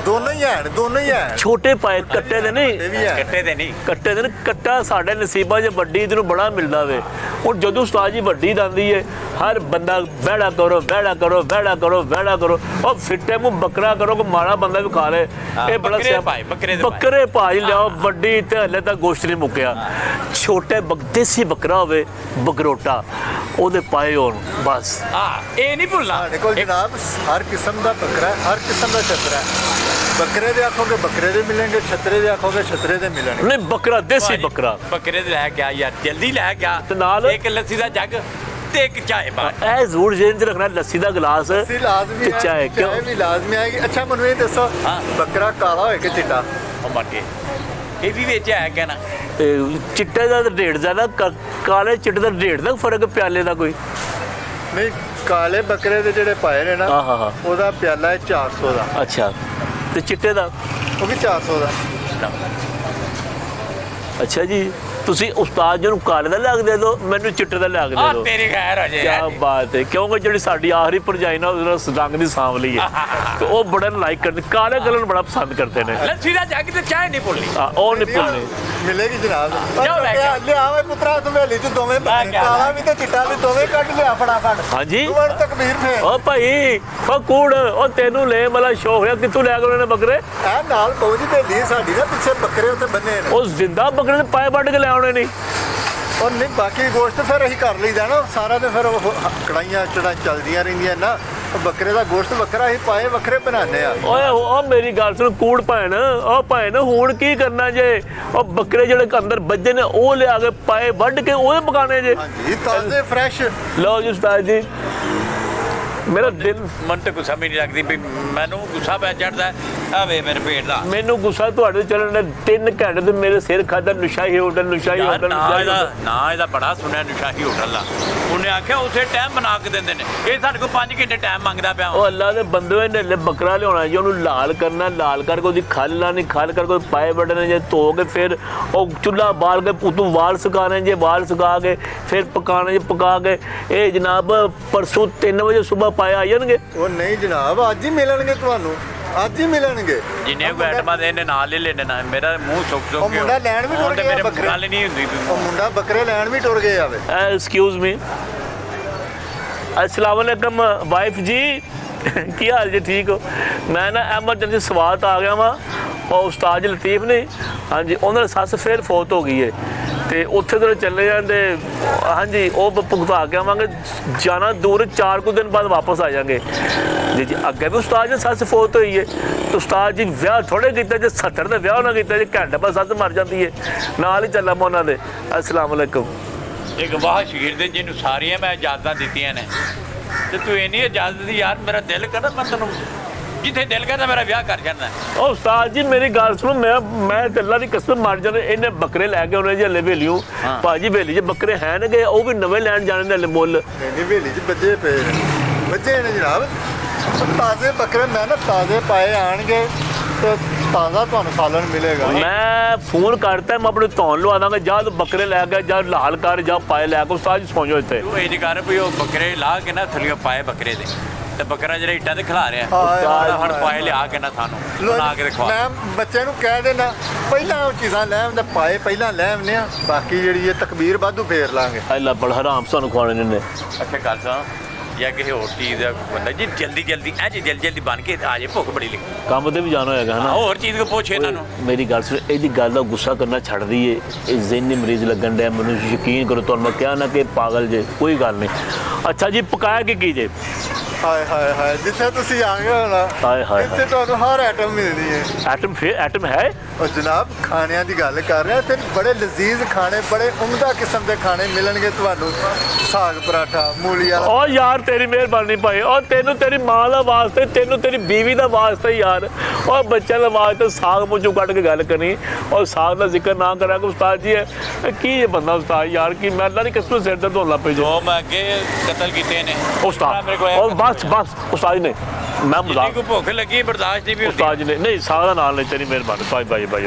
ਦੋਨੋਂ ਹੀ ਹਨ, ਦੋਨੋਂ ਹੀ ਹਨ। ਛੋਟੇ ਪਾਏ ਕੱਟੇ ਦੇ ਇਹ ਨਹੀਂ, ਵੀ ਹੈ। ਕੱਟੇ ਦੇ ਨਹੀਂ। ਕੱਟੇ ਦੇ ਨੇ। ਕੱਟਾ ਸਾਡੇ ਨਸੀਬਾਂ 'ਚ ਵੱਡੀ ਇਹਨੂੰ ਬੜਾ ਮਿਲਦਾ ਵੇ। ਹੁਣ ਜਦੋਂ ਉਸਤਾਦ ਜੀ ਵੱਡੀ ਜਾਂਦੀ ਹੈ, ਹਰ ਬੰਦਾ ਬਹਿੜਾ ਕਰੋ ਬਹਿੜਾ ਕਰੋ ਬਹਿੜਾ ਕਰੋ ਬਹਿੜਾ ਕਰੋ। ਉਹ ਫਿੱਟੇ ਮੂੰਹ ਬੱਕਰਾ ਕਰੋ, ਕੋਈ ਮਾੜਾ ਬੰਦਾ ਵੀ ਖਾ ਲੇ। ਇਹ ਬੜਾ ਬੱਕਰੇ ਭਾਈ, ਬੱਕਰੇ ਦੇ ਬੱਕਰੇ ਭਾਈ ਲਿਆਓ ਵੱਡੀ, ਤੇ ਹਲੇ ਤੱਕ ਗੋਸ਼ਤ ਨਹੀਂ ਮੁੱਕਿਆ। ਛੋਟੇ ਦੇਸੀ ਬੱਕਰਾ ਹੋਵੇ, ਬਗਰੋਟਾ, ਉਹਦੇ ਪਾਏ ਹੋਣ ਬਸ। ਇਹ ਨਹੀਂ ਭੁੱਲਣਾ। ਸਾਡੇ ਕੋਲ ਜਨਾਬ ਹਰ ਕਿਸਮ ਦਾ ਬੱਕਰਾ ਹੈ, ਹਰ ਕਿਸਮ ਦਾ ਛਤਰਾ ਹੈ। ਬੱਕਰੇ ਦੇ ਆਖੋਗੇ ਬੱਕਰੇ ਦੇ ਮਿਲਣਗੇ, ਛਤਰੇ ਦੇ ਆਖੋਗੇ ਛਤਰੇ ਦੇ ਮਿਲਣਗੇ। ਨਹੀਂ ਬੱਕਰਾ, ਦੇਸੀ ਬੱਕਰਾ। ਬੱਕਰੇ ਦੇ ਲੈ ਕੇ ਆ ਯਾਰ, ਜਲਦੀ ਲੈ ਕੇ ਆ। ਤੇ ਨਾਲ ਇੱਕ ਲੱਸੀ ਦਾ ਜੱਗ ਤੇ ਇੱਕ ਚਾਹ ਬਾਅਦ। ਇਹ ਜ਼ਰੂਰ ਜ਼ਿਹਨ 'ਚ ਰੱਖਣਾ, ਲੱਸੀ ਦਾ ਗਲਾਸ ਲੱਸੀ ਲਾਜ਼ਮੀ ਤੇ ਹੈ, ਚਾਹ ਕਿਉਂ? ਚਾਹ ਵੀ ਲਾਜ਼ਮੀ ਆਏਗੀ। ਅੱਛਾ ਮੈਨੂੰ ਇਹ ਦੱਸੋ ਹਾਂ। ਬੱਕਰਾ ਕਾਲਾ ਹੋਏ ਕਿ ਚਿੱਟਾ? ਉਹ ਮਰ ਗਏ। ਇਹ ਵੀ ਵਿੱਚ ਹੈ ਕਿ ਨਾ ਤੇ ਚਿੱਟੇ ਦਾ ਰੇਟ ਜ਼ਿਆਦਾ ਕਾਲੇ ਚਿੱਟੇ ਦਾ ਰੇਟ ਦਾ ਫਰਕ ਪਿਆਲੇ ਦਾ ਕੋਈ? ਨਹੀਂ, ਕਾਲੇ ਬੱਕਰੇ ਦੇ ਜਿਹੜੇ ਪਾਏ ਨੇ ਨਾ, ਹਾਂ। ਉਹਦਾ ਪਿਆਲਾ ਹੈ 400 ਦਾ। ਅੱਛਾ, ਤੇ ਚਿੱਟੇ ਦਾ? ਉਹ ਵੀ 400 ਦਾ। ਅੱਛਾ ਜੀ, ਤੁਸੀਂ ਉਸਤਾਦ ਜੀ ਨੂੰ ਕਾਲੇ ਦਾ ਲਿਆ ਕੇ ਦੇ ਦਿਓ, ਮੈਨੂੰ ਚਿੱਟੇ ਦਾ ਲਿਆ ਕੇ ਦੇ ਦਿਓ। ਤੇਰੀ ਖੈਰ ਹੋ ਕਿਆ ਬਾਤ ਹੈ, ਕਿਉਂਕਿ ਜਿਹੜੀ ਸਾਡੀ ਆਖਰੀ ਭਰਜਾਈ ਨਾ ਉਹਦਾ ਰੰਗ ਦੀ ਸਾਂਵਲੀ ਹੈ ਤੇ ਉਹ ਬੜਾ ਲਾਈਕ ਕਰਦੇ, ਕਾਲੇ ਕਲਰ ਨੂੰ ਬੜਾ ਪਸੰਦ ਕਰਦੇ ਨੇ। ਲੱਸੀ ਦਾ ਜੱਗ ਤੇ ਚਾਹ ਨਹੀਂ ਭੁੱਲਣੀ। ਉਹ ਨਹੀਂ ਭੁੱਲਣੀ। ਮਿਲੇਗੀ ਜਨਾਬ। ਜਾਓ ਲੈ ਕੇ। ਲਿਆ ਵੇ ਪੁੱਤਰਾ ਤੂੰ ਹਵੇਲੀ ਚ ਦੋਵੇਂ ਕਾਲਾ ਵੀ ਤੇ ਚਿੱਟਾ ਵੀ ਦੋਵੇਂ ਕੱਢ ਲਿਆ ਫਟਾਫਟ। ਹਾਂਜੀ ਤੂੰ ਤਕਬੀਰ ਫੇਰ। ਉਹ ਭਾਈ, ਉਹ ਕੂੜ, ਉਹ ਤੈਨੂੰ ਲੈ ਵਾਲਾ ਸ਼ੌਕ ਹੈ, ਕਿੱਥੋਂ ਲੈ ਕੇ ਉਹਨਾਂ ਨੇ ਬੱਕਰੇ? ਇਹ ਨਾਲ ਪਹੁੰਚ ਹਵੇਲੀ ਸਾਡੀ ਨਾ, ਪਿੱਛੇ ਬੱਕਰੇ ਉੱਤੇ ਬੰਨੇ ਨੇ। ਉਹ ਜ਼ਿੰਦਾ ਬੱਕਰੇ ਦੇ ਪਾਏ ਵੱਢ ਕੇ ਲੈ ਆਉਣੇ ਨਹੀਂ। ਔਰ ਨਹੀਂ, ਬਾਕੀ ਗੋਸ਼ਤ ਫਿਰ ਅਸੀਂ ਕਰ ਲਈਦਾ ਨਾ ਸਾਰਾ ਤੇ ਫਿਰ ਉਹ ਕੜਾਈਆਂ ਚੜਾ ਚੱਲਦੀਆਂ ਰਹਿੰਦੀਆਂ ਨਾ। ਉਹ ਬੱਕਰੇ ਦਾ ਗੋਸ਼ਤ ਵੱਖਰਾ, ਅਸੀਂ ਪਾਏ ਵੱਖਰੇ ਬਣਾਉਂਦੇ ਆ। ਓਏ ਉਹ ਮੇਰੀ ਗੱਲ ਸੁਣ ਕੂੜ ਭੈਣ, ਉਹ ਭੈਣ ਹੁਣ ਕੀ ਕਰਨਾ ਜੇ? ਉਹ ਬੱਕਰੇ ਜਿਹੜੇ ਅੰਦਰ ਵੱਜੇ ਨੇ ਉਹ ਲਿਆ ਕੇ ਪਾਏ ਵੱਢ ਕੇ ਉਹਦੇ ਪਕਾਣੇ ਜੇ। ਹਾਂਜੀ, ਤਾਜ਼ੇ ਫਰੈਸ਼। ਲਓ ਜੀ ਉਸਤਾਦ ਜੀ, ਮੇਰਾ ਦਿਲ, ਮਨ ਤੇ ਗੁੱਸਾ ਵੀ ਨਹੀਂ ਲੱਗਦੀ ਵੀ ਮੈਨੂੰ ਗੁੱਸਾ ਪੈ ਚੜਦਾ ਆ ਵੇ ਮੇਰੇ ਪੇਟ ਦਾ। ਮੈਨੂੰ ਗੁੱਸਾ ਤੁਹਾਡੇ ਚੱਲਣ ਦੇ 3 ਘੰਟੇ ਤੇ ਮੇਰੇ ਸਿਰ ਖਾਦਾ ਨੁਸ਼ਾਹੀ ਹੋਟਲ, ਨੁਸ਼ਾਹੀ ਯਾਰ ਹੋਟਲ, ਨਾ ਇਹਦਾ ਬੜਾ ਸੁਣਿਆ ਨਿਸ਼ਾਹੀ ਹੋਟਲ ਦਾ। ਉਹਨੇ ਆਖਿਆ ਉਸੇ ਟਾਈਮ ਬਣਾ ਕੇ ਦਿੰਦੇ ਨੇ, ਇਹ ਸਾਡੇ ਕੋਲ 5 ਘੰਟੇ ਟਾਈਮ ਮੰਗਦਾ ਪਿਆ। ਉਹ ਅੱਲਾ ਦੇ ਬੰਦੇ ਨੇ ਬੱਕਰਾ ਲਿਆਉਣਾ ਜੀ, ਉਹਨੂੰ ਲਾਲ ਕਰਨਾ, ਲਾਲ ਕਰਕੇ ਉਹਦੀ ਖੱਲ ਲਾਣੀ, ਖੱਲ ਕਰਕੇ ਪਾਏ ਵੱਢਣੇ ਜੇ, ਧੋ ਕੇ ਫਿਰ ਉਹ ਚੁੱਲ੍ਹਾ ਬਾਲ ਕੇ ਉਤੋਂ ਵਾਲ ਸੁਕਾਣੇ ਜੇ, ਵਾਲ ਸੁਕਾ ਕੇ ਫਿਰ ਪਕਾਣੇ ਜੇ, ਪਕਾ ਕੇ ਇਹ ਜਨਾਬ ਪਰਸੋਂ 3 ਵਜੇ ਸਵੇਰ ਪਾਏ ਆ ਜਾਣਗੇ। ਉਹ ਨਹੀਂ ਜਨਾਬ, ਅੱਜ ਹੀ ਮਿਲਣਗੇ ਤੁਹਾਨੂੰ, ਅੱਜ ਹੀ ਮਿਲਣਗੇ। ਜਿੰਨੇ ਕੋਈ ਆਈਟਮਾਂ ਦੇ ਇਹਨੇ ਨਾਲ ਹੀ ਲੈਣੇ ਨਾ, ਮੇਰਾ ਮੂੰਹ ਸੁੱਕ ਉਹ ਸੁੱਕ ਗਿਆ। ਮੁੰਡਾ ਲੈਣ ਵੀ ਟੁਰ ਗਿਆ ਮੇਰੇ ਬੱਕਰੇ। ਗੱਲ ਨਹੀਂ ਹੁੰਦੀ ਉਹ ਮੁੰਡਾ ਬੱਕਰੇ ਲੈਣ ਵੀ ਟੁਰ ਗਏ ਆਵੇ। ਐਕਸਕਿਊਜ਼ ਮੀ, अस्सलाम वालेकुम वाइफ जी, ਕੀ ਹਾਲ ਜੀ? ਠੀਕ ਹੋ? ਮੈਂ ਨਾ ਐਮਰਜੈਂਸੀ ਸਵਾਤ ਆ ਗਿਆ ਵਾਂ, ਉਹ ਉਸਤਾਦ ਜੀ ਲਤੀਫ ਨੇ, ਹਾਂਜੀ, ਉਹਨਾਂ ਦੀ ਸੱਸ ਫਿਰ ਫੌਤ ਹੋ ਗਈ ਹੈ ਤੇ ਉੱਥੇ ਤੋਂ ਚੱਲੇ ਜਾਂਦੇ। ਹਾਂਜੀ, ਉਹ ਭੁਗਤਾ ਕੇ ਆਵਾਂਗੇ, ਜਾਣਾ ਦੂਰ, 4 ਕੁ ਦਿਨ ਬਾਅਦ ਵਾਪਸ ਆ ਜਾਵਾਂਗੇ ਜੀ। ਜੀ ਅੱਗੇ ਵੀ ਉਸਤਾਦ ਜੀ ਸੱਸ ਫੌਤ ਹੋਈ ਹੈ, ਉਸਤਾਦ ਜੀ ਵਿਆਹ ਥੋੜੇ ਕੀਤਾ ਜੇ 70 ਦਾ ਵਿਆਹ ਨਾ ਕੀਤਾ ਜੇ, ਘੰਟੇ ਬਾਅਦ ਸੱਸ ਮਰ ਜਾਂਦੀ ਹੈ, ਨਾਲ ਹੀ ਚੱਲਾਂ ਮੈਂ ਉਹਨਾਂ ਦੇ। अस्सलाम वालेकुम। ਇੱਕ ਵਾਹ ਸ਼ਹੀਦ ਦੇ ਜਿਹਨੂੰ ਸਾਰੀਆਂ ਮੈਂ ਇਜਾਜ਼ਤਾਂ ਦਿੱਤੀਆਂ ਨੇ ਤੇ ਤੂੰ ਇੰਨੀ ਇਜਾਜ਼ਤ ਦੀ ਯਾਰ, ਮੇਰਾ ਦਿਲ ਕਰਦਾ ਮੈਂ ਤੈਨੂੰ ਜਿੱਥੇ ਦਿਲ ਕਰਦਾ ਮੇਰਾ ਵਿਆਹ ਕਰ ਜਾਂਦਾ। ਉਹ ਉਸਤਾਦ ਜੀ ਮੇਰੀ ਗੱਲ ਸੁਣੋ, ਮੈਂ ਤੇ ਅੱਲਾ ਦੀ ਕਸਮ ਮਾਰ ਜਾਣਾ, ਇਹਨੇ ਬੱਕਰੇ ਲੈ ਕੇ ਆਉਣੇ ਜੀ ਹਲੇ ਹਵੇਲੀਓ। ਭਾਜੀ ਹਵੇਲੀ 'ਚ ਬੱਕਰੇ ਹੈ ਨਗੇ, ਉਹ ਵੀ ਨਵੇਂ ਲੈਣ ਜਾਣੇ ਨੇ ਹਲੇ ਮੁੱਲ। ਨਹੀਂ ਹਵੇਲੀ 'ਚ ਬੱਜੇ ਪਏ ਬੱਜੇ ਨੇ ਜਨਾਬ, ਤਾਜ਼ੇ ਬੱਕਰੇ। ਮੈਂ ਨਾ ਤਾਜ਼ੇ ਪਾਏ ਆਣਗੇ ਤੇ ਤਾਜ਼ਾ ਤੁਹਾਨੂੰ ਸਾਲਣ ਮਿਲੇਗਾ। ਮੈਂ ਫੋਨ ਕਰਤਾ, ਮੈਂ ਆਪਣੇ ਧੌਣ ਲਵਾ ਦਾਂਗਾ, ਜਦ ਬੱਕਰੇ ਲੈ ਕੇ ਜਾਂ ਲਾਲ ਕਰ ਜਾਂ ਪਾਏ ਲੈ ਕੇ। ਉਸਤਾਦ ਜੀ ਸੌਂ ਜਾਓ ਇੱਥੇ। ਤੂੰ ਇਹ ਕਰ ਵੀ ਉਹ ਬੱਕਰੇ ਲਾ ਕੇ ਨਾ ਥੱਲੇ ਪਾਏ ਬੱਕਰੇ ਦੇ, ਤੇ ਬੱਕਰਾ ਜਿਹੜਾ ਇੱਟਾਂ ਤੇ ਖਿਲਾ ਰਿਹਾ ਹੁਣ ਪਾਏ ਲਿਆ ਕੇ ਨਾ ਸਾਨੂੰ ਬਣਾ ਕੇ ਦਿਖਾ। ਮੈਂ ਬੱਚੇ ਨੂੰ ਕਹਿ ਦੇਣਾ ਪਹਿਲਾਂ ਉਹ ਚੀਜ਼ਾਂ ਲੈ ਆਉਂਦਾ, ਪਾਏ ਪਹਿਲਾਂ ਲੈ ਆਉਂਦੇ ਆ, ਬਾਕੀ ਜਿਹੜੀ ਇਹ ਤਕਬੀਰ ਵਾਧੂ ਫੇਰ ਲਾਂਗੇ। ਅੱਲਾ ਬੜਾ ਹਰਾਮ ਸਾਨੂੰ ਖਵਾਣੇ ਨੇ। ਅੱਛਾ ਗੱਲ ਸੁਣ, ਜਾਂ ਕਿਸੇ ਹੋਰ ਚੀਜ਼ ਦਾ ਬੰਦਾ ਜੀ ਜਲਦੀ ਜਲਦੀ ਬਣ ਕੇ ਆ ਜੇ, ਭੁੱਖ ਬੜੀ ਲੱਗੀ, ਕੰਮ ਤੇ ਵੀ ਜਾਣਾ ਹੋਏਗਾ ਨਾ। ਹੋਰ ਚੀਜ਼ ਕੋ ਪੁੱਛ ਇਹਨਾਂ ਨੂੰ। ਮੇਰੀ ਗੱਲ ਸੁਣ, ਇਹਦੀ ਗੱਲ ਦਾ ਗੁੱਸਾ ਕਰਨਾ ਛੱਡ ਦਈਏ, ਇਹ ਜ਼ਿਹਨੀ ਮਰੀਜ਼ ਲੱਗਣ ਡਿਆ ਮੈਨੂੰ, ਯਕੀਨ ਕਰੋ ਤੁਹਾਨੂੰ ਮੈਂ ਕਿਹਾ ਨਾ ਕਿ ਪਾਗਲ ਜੇ, ਕੋਈ ਗੱਲ ਨਹੀਂ। ਅੱਛਾ ਜੀ, ਪਕਾਇਆ ਕੀ ਜੇ? ਹਾਏ ਹਾਏ ਹਾਏ, ਜਿੱਥੇ ਤੁਸੀਂ ਆ ਗਏ ਹੋ ਨਾ, ਹਾਏ ਹਾਏ ਇੱਥੇ ਤੁਹਾਨੂੰ ਹਰ ਆਈਟਮ ਮਿਲਣੀ ਹੈ। ਐਟਮ? ਫਿਰ ਐਟਮ ਹੈ? ਉਹ ਜਨਾਬ ਖਾਣਿਆਂ ਦੀ ਗੱਲ ਕਰ ਰਿਹਾ, ਇੱਥੇ ਬੜੇ ਲਜ਼ੀਜ਼ ਖਾਣੇ, ਬੜੇ ਉਮਦਾ ਕਿਸਮ ਦੇ ਖਾਣੇ ਮਿਲਣਗੇ ਤੁਹਾਨੂੰ। ਸਾਗ ਪਰਾਠਾ, ਮੂਲੀ ਵਾਲਾ। ਉਹ ਯਾਰ ਤੇਰੀ ਮਿਹਰਬਾਨੀ ਭਾਈ, ਉਹ ਤੈਨੂੰ ਤੇਰੀ ਮਾਂ ਦਾ ਵਾਸਤੇ, ਤੈਨੂੰ ਤੇਰੀ ਬੀਵੀ ਦਾ ਵਾਸਤੇ ਯਾਰ, ਉਹ ਬੱਚਿਆਂ ਦਾ ਵਾਸਤੇ ਸਾਗ ਮੂੰਹੋਂ ਕੱਢ ਕੇ ਗੱਲ ਕਰੀ, ਔਰ ਸਾਗ ਦਾ ਜ਼ਿਕਰ ਨਾ ਕਰਿਆ ਕਿ ਉਸਤਾਦ ਜੀ ਹੈ ਕੀ ਇਹ ਬੰਦਾ ਉਸਤਾਦ ਯਾਰ, ਕੀ ਮੈਂ ਅੱਲਾ ਦੀ ਕਸਮ ਸਿਰ ਦਰਦ ਹੋਣ ਲੱਗ ਪਈ ਜੋ ਮੈਂ ਅੱਗੇ ਕਤਲ ਕੀਤੇ ਨੇ ਉਸਤਾਦ। ਉਹ ਬਸ ਉਸਤਾਦ ਜੀ ਨੇ, ਮੈਂ ਮਜ਼ਾਕ, ਕੋਈ ਭੁੱਖ ਲੱਗੀ ਬਰਦਾਸ਼ਤ ਨਹੀਂ ਵੀ ਹੁੰਦੀ। ਉਸਤਾਦ ਜੀ ਨੇ ਨਹੀਂ, ਸਾਗ ਦਾ ਨਾਲ ਨਹੀਂ, ਤੇਰੀ ਮਿਹਰਬਾਨੀ ਬਾਈ।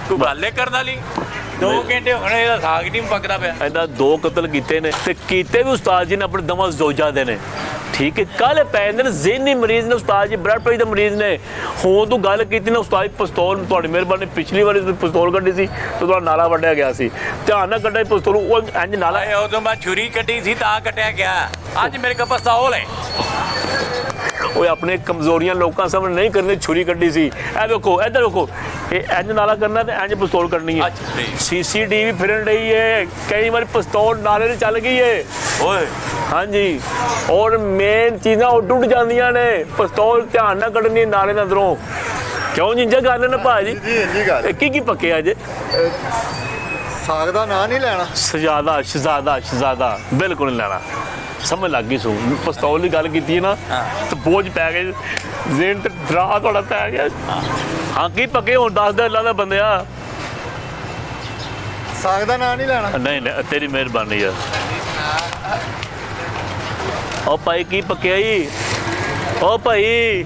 ਤੂੰ ਗੱਲ ਕਰਨ ਵਾਲੀ 2 ਘੰਟੇ ਹੋਣੇ ਇਹਦਾ ਸਾਗ ਨਹੀਂ ਪੱਕਦਾ ਪਿਆ। ਇਹਦਾ 2 ਕਤਲ ਕੀਤੇ ਨੇ ਤੇ ਕੀਤੇ ਵੀ ਉਸਤਾਦ ਜੀ ਨੇ ਆਪਣੇ ਦਮਾਂ ਜ਼ੋਜਾ ਦੇ ਨੇ, ਠੀਕ ਹੈ। ਕੱਲ ਪੈ ਜਾਂਦੇ ਨੇ ਜ਼ਿਹਨੀ ਮਰੀਜ਼ ਨੇ ਉਸਤਾਦ ਜੀ, ਬਲੱਡ ਪ੍ਰੈਸ਼ਰ ਦੇ ਮਰੀਜ਼ ਨੇ। ਹੁਣ ਤੂੰ ਗੱਲ ਕੀਤੀ ਨਾ ਉਸਤਾਦ ਪਿਸਤੌਲ, ਤੁਹਾਡੀ ਮਿਹਰਬਾਨੀ, ਪਿਛਲੀ ਵਾਰੀ ਤੁਸੀਂ ਪਿਸਤੌਲ ਕੱਢੀ ਸੀ ਤੇ ਤੁਹਾਡਾ ਨਾਲਾ ਵੱਢਿਆ ਗਿਆ ਸੀ, ਧਿਆਨ ਨਾਲ ਕੱਢਿਆ ਪਿਸਤੌਲ, ਉਹ ਇੰਜ ਨਾਲਾ। ਉਦੋਂ ਮੈਂ ਛੁਰੀ ਕੱਢੀ ਸੀ ਤਾਂ ਕੱਟਿਆ ਗਿਆ, ਅੱਜ ਮੇਰੇ ਕੋਲ ਪਿਸਤੌਲ ਹੈ। ਉਹ ਆਪਣੇ ਕਮਜ਼ੋਰੀਆਂ ਲੋਕਾਂ ਸਾਹਮਣੇ ਨਹੀਂ ਕਰਨੀ, ਛੁਰੀ ਕੱਢੀ ਸੀ। ਇਹ ਵੇਖੋ, ਇੱਧਰ ਵੇਖੋ, ਇਹ ਇੰਜ ਨਾਲਾ ਕਰਨਾ ਤੇ ਇੰਜ ਪਿਸਤੌਲ ਕੱਢਣੀ ਹੈ। CCTV ਫਿਰਨ ਰਹੀ ਹੈ, ਕਈ ਵਾਰ ਪਿਸਤੌਲ ਨਾਲੇ ਤੇ ਚੱਲ ਗਈ ਹੈ ਓਏ। ਹਾਂਜੀ, ਔਰ ਮੇਨ ਚੀਜ਼ਾਂ ਉਹ ਟੁੱਟ ਜਾਂਦੀਆਂ ਨੇ, ਪਿਸਤੌਲ ਧਿਆਨ ਨਾਲ ਕੱਢਣੀ ਨਾਲੇ ਦੇ ਅੰਦਰੋਂ। ਕਿਉਂ ਜਿੰਜਾ ਗੱਲ ਨਾ ਭਾਜੀ? ਜੀ ਇੰਨੀ ਗੱਲ। ਕੀ ਪੱਕਿਆ ਜੇ? ਸਾਗ ਦਾ ਨਾਂ ਨਹੀਂ ਲੈਣਾ। ਸ਼ਹਜ਼ਾਦਾ ਬਿਲਕੁਲ ਨਹੀਂ ਲੈਣਾ। ਸਮਝ ਲੱਗ ਗਈ ਸੂ, ਪਿਸਤੌਲ ਦੀ ਗੱਲ ਕੀਤੀ ਹੈ ਨਾ ਤੇ ਬੋਝ ਪੈ ਗਏ, ਜ਼ੇਨ ਤੇ ਡਰਾ ਤੁਹਾਡਾ ਪੈ ਗਿਆ। ਹਾਂ ਕੀ ਪੱਕੇ ਹੁਣ ਦੱਸ ਦੇ ਅੱਲਾ ਦਾ ਬੰਦਿਆ। ਸਾਗ ਦਾ ਨਾਂ ਨਹੀਂ ਲੈਣਾ। ਨਹੀਂ ਨਹੀਂ ਤੇਰੀ ਮਿਹਰਬਾਨੀ ਯਾਰ। ਉਹ ਭਾਈ ਕੀ ਪੱਕਿਆ ਜੀ? ਉਹ ਭਾਈ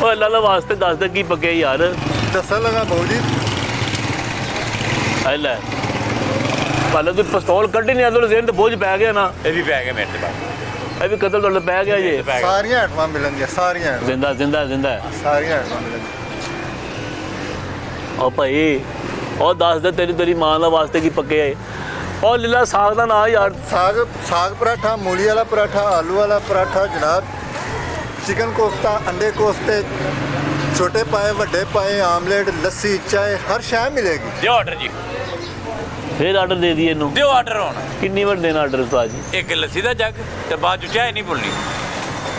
ਉਹ ਅੱਲਾ ਵਾਸਤੇ ਦੱਸ ਦੇ ਕੀ ਪੱਕਿਆ ਯਾਰ। ਦੱਸਣ ਲੱਗਾ ਬਾਊ ਜੀ। ਐ ਲੈ ਪਹਿਲਾਂ ਤੂੰ ਪਿਸਤੌਲ ਕੱਢੀ ਨਹੀਂ ਆਦੋ ਜ਼ੇਨ ਤੇ ਬੋਝ ਪੈ ਗਿਆ ਨਾ। ਇਹ ਵੀ ਪੈ ਗਿਆ ਮੇਰੇ ਤੇ ਬਾਅਦ ਇਹ ਵੀ ਕਤਲ ਤੁਹਾਡੇ ਪੈ ਗਿਆ ਜੀ। ਸਾਰੀਆਂ ਆਈਟਮਾਂ ਮਿਲਣਗੀਆਂ, ਸਾਰੀਆਂ ਆਈਟਮਾਂ, ਜ਼ਿੰਦਾ ਜ਼ਿੰਦਾ ਜ਼ਿੰਦਾ। ਸਾਰੀਆਂ ਆਈਟਮਾਂ ਮਿਲਣਗੀਆਂ। ਉਹ ਭਾਈ ਉਹ ਦੱਸ ਦੇ ਤੇਰੀ ਮਾਂ ਦਾ ਵਾਸਤੇ ਕੀ ਪੱਕਿਆ ਏ? ਉਹ ਲੀਲਾ ਸਾਗ ਦਾ ਨਾਂ ਯਾਰ। ਸਾਗ ਪਰਾਠਾ, ਮੂਲੀ ਵਾਲਾ ਪਰਾਠਾ, ਆਲੂ ਵਾਲਾ ਪਰਾਠਾ ਜਨਾਬ, चिकन कोफ्ता, अंडे कोफ्ते, छोटे पाए ਵੱਡੇ ਪਾਏ, ਆਮਲੇਟ, ਲੱਸੀ, ਚਾय, हर शय मिलेगी। ਦਿਓ ਆਰਡਰ ਜੀ, ਫਿਰ ਆਰਡਰ ਦੇ ਦਈਏ ਇਹਨੂੰ। ਦਿਓ ਆਰਡਰ ਹੁਣ। ਕਿੰਨੀ ਵਾਰ ਦੇਣਾ ਆਰਡਰ ਉਸਤਾਦ ਜੀ? ਇੱਕ ਲੱਸੀ ਦਾ ਜੱਗ ਤੇ ਬਾਅਦ ਚ ਚਾਹ ਨਹੀਂ ਭੁੱਲਣੀ।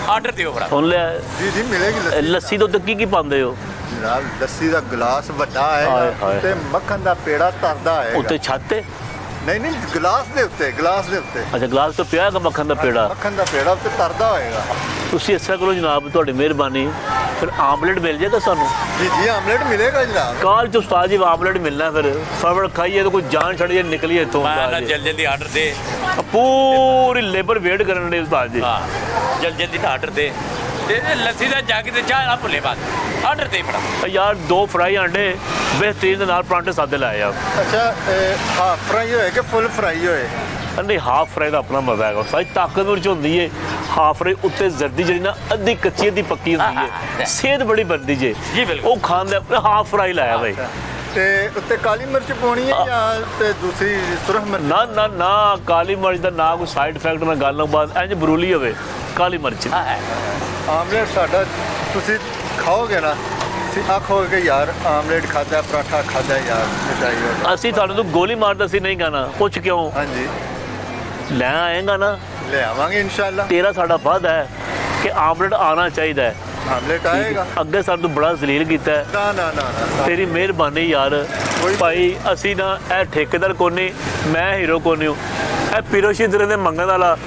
ਆਰਡਰ ਦਿਓ ਭਰਾ। ਸੁਣ ਲਿਆ? जी जी मिलेगी ਇਹ ਲੱਸੀ। ਲੱਸੀ ਦੇ ਉੱਤੇ ਕੀ ਪਾਉਂਦੇ ਹੋ? ਜਨਾਬ ਲੱਸੀ ਦਾ ਗਲਾਸ ਵੱਡਾ ਹਾਏ ਆਏਗਾ ਹਾਏ। ਤੇ ਮੱਖਣ ਦਾ ਪੇੜਾ ਤਰਦਾ ਆਏਗਾ। ਉੱਤੇ ਛੱਤ ਤੇ? ਨਹੀਂ ਨਹੀਂ, ਗਲਾਸ ਦੇ ਉੱਤੇ, ਗਲਾਸ ਦੇ ਉੱਤੇ ਅੱਛਾ ਗਲਾਸ ਤੋਂ ਪਿਆ ਹੈਗਾ ਮੱਖਣ ਦਾ ਪੇੜਾ। ਮੱਖਣ ਦਾ ਪੇੜਾ ਉੱਤੇ ਤਰਦਾ ਹੋਏਗਾ। ਤੁਸੀਂ ਇਸ ਤਰ੍ਹਾਂ ਕਰੋ ਜਨਾਬ, ਤੁਹਾਡੀ ਮਿਹਰਬਾਨੀ, ਫਿਰ ਆਮਲੇਟ ਮਿਲ ਜਾਏਗਾ ਸਾਨੂੰ। जी जी ਆਮਲੇਟ ਮਿਲੇਗਾ ਜਨਾਬ। ਕਾਲ ਚ ਉਸਤਾਦ ਜੀ ਆਮਲੇਟ ਮਿਲਣਾ। ਫਿਰ ਫਰਵੜ ਖਾਈਏ ਤਾਂ ਕੋਈ ਜਾਨ ਛੱਡ ਜੇ ਨਿਕਲੀਏ ਇੱਥੋਂ। ਮੈਂ ਨਾ ਉਸਤਾਦ ਜੀ ਜਲਦੀ ਆਰਡਰ ਦੇ। ਪੂਰੀ ਲੇਬਰ ਵੇਟ ਕਰਨ ਦੇ ਉਸਤਾਦ ਜੀ। ਹਾਂ ਜਲਦੀ ਦਾ ਆਰਡਰ ਦੇ ਤੇ ਲੱਸੀ ਦਾ ਜੱਗ ਤੇ ਚਾਹ ਨਾ ਭੁੱਲੇ ਬਾਅਦ। ਆਰਡਰ ਦੇ ਭਰਾ। ਯਾਰ 2 ਫਰਾਈ ਆਂਡੇ ਬਿਹਤਰੀਨ ਦੇ ਨਾਲ ਪਰਾਂਠੇ ਸਾਦੇ ਲਾਏ ਆ। ਅੱਛਾ ਹਾਫ ਫਰਾਈ ਹੋਏ ਕਿ ਫੁੱਲ ਫਰਾਈ ਹੋਏ? ਨਹੀਂ ਹਾਫ ਫਰਾਈ ਦਾ ਆਪਣਾ ਮਜ਼ਾ ਹੈਗਾ। ਸਾਰੀ ਤਾਕਤਵਰ ਚ ਹੁੰਦੀ ਏ ਹਾਫ ਫਰਾਈ। ਉੱਤੇ ਜ਼ਰਦੀ ਜਿਹੜੀ ਨਾ ਅੱਧੀ ਕੱਚੀ ਅੱਧੀ ਪੱਕੀ ਹੁੰਦੀ ਏ, ਸਿਹਤ ਬੜੀ ਬਣਦੀ ਜੇ। ਜੀ ਬਿਲਕੁਲ। ਉਹ ਖਾਂਦੇ ਆਪਣੇ ਹਾਫ ਫਰਾਈ ਲਾਇਆ ਬਾਈ। ਤੇ ਉੱਤੇ ਕਾਲੀ ਮਿਰਚ ਪਾਉਣੀ ਹੈ ਜਾਂ ਤੇ ਦੂਸਰੀ ਸੁਰਖ ਮਿਰਚ? ਨਾ ਨਾ ਨਾ ਕਾਲੀ ਮਿਰਚ ਦਾ ਨਾ ਕੋਈ ਸਾਈਡ ਇਫੈਕਟ ਨਾ ਗੱਲ ਬਾਤ। ਇੰਜ ਬਰੂਲੀ ਹੋਵੇ ਕਾਲੀ ਮਿਰਚ। ਆਮਲੇਟ ਸਾਡਾ ਤੁਸੀਂ ਖਾਓਗੇ ਨਾ, ਤੁਸੀਂ ਆਖੋਗੇ ਕਿ ਯਾਰ ਆਮਲੇਟ ਖਾਦਾ, ਪਰਾਠਾ ਖਾਦਾ ਯਾਰ, ਮਿਠਾਈ ਹੋ। ਅਸੀਂ ਤੁਹਾਨੂੰ ਤਾਂ ਗੋਲੀ ਮਾਰਦਾ ਸੀ ਨਹੀਂ ਖਾਣਾ। ਪੁੱਛ ਕਿਉਂ? ਹਾਂਜੀ ਲੈ ਆਏਗਾ ਨਾ, ਲੈ ਆਵਾਂਗੇ ਇਨਸ਼ਾਅੱਲਾ। ਤੇਰਾ ਸਾਡਾ ਵਾਅਦਾ ਹੈ ਕਿ ਆਮਲੇਟ ਆਉਣਾ ਚਾਹੀਦਾ ਹੈ। ਆਮਲੇਟ ਆਏਗਾ। ਅੱਗੇ ਸਾਨੂੰ ਬੜਾ ਜ਼ਲੀਲ ਕੀਤਾ ਹੈ। ਨਾ ਨਾ ਨਾ ਨਾ ਤੇਰੀ ਮਿਹਰਬਾਨੀ ਯਾਰ। ਭਾਈ ਅਸੀਂ ਨਾ ਇਹ ਠੇਕੇਦਾਰ ਕੋਨੀ, ਮੈਂ ਹੀਰੋ ਕੋਨੀ ਹੂੰ। ਇਹ ਪੀਰੋਸ਼ੀਦ ਦੇ ਮੰਗਣ ਵਾਲਾ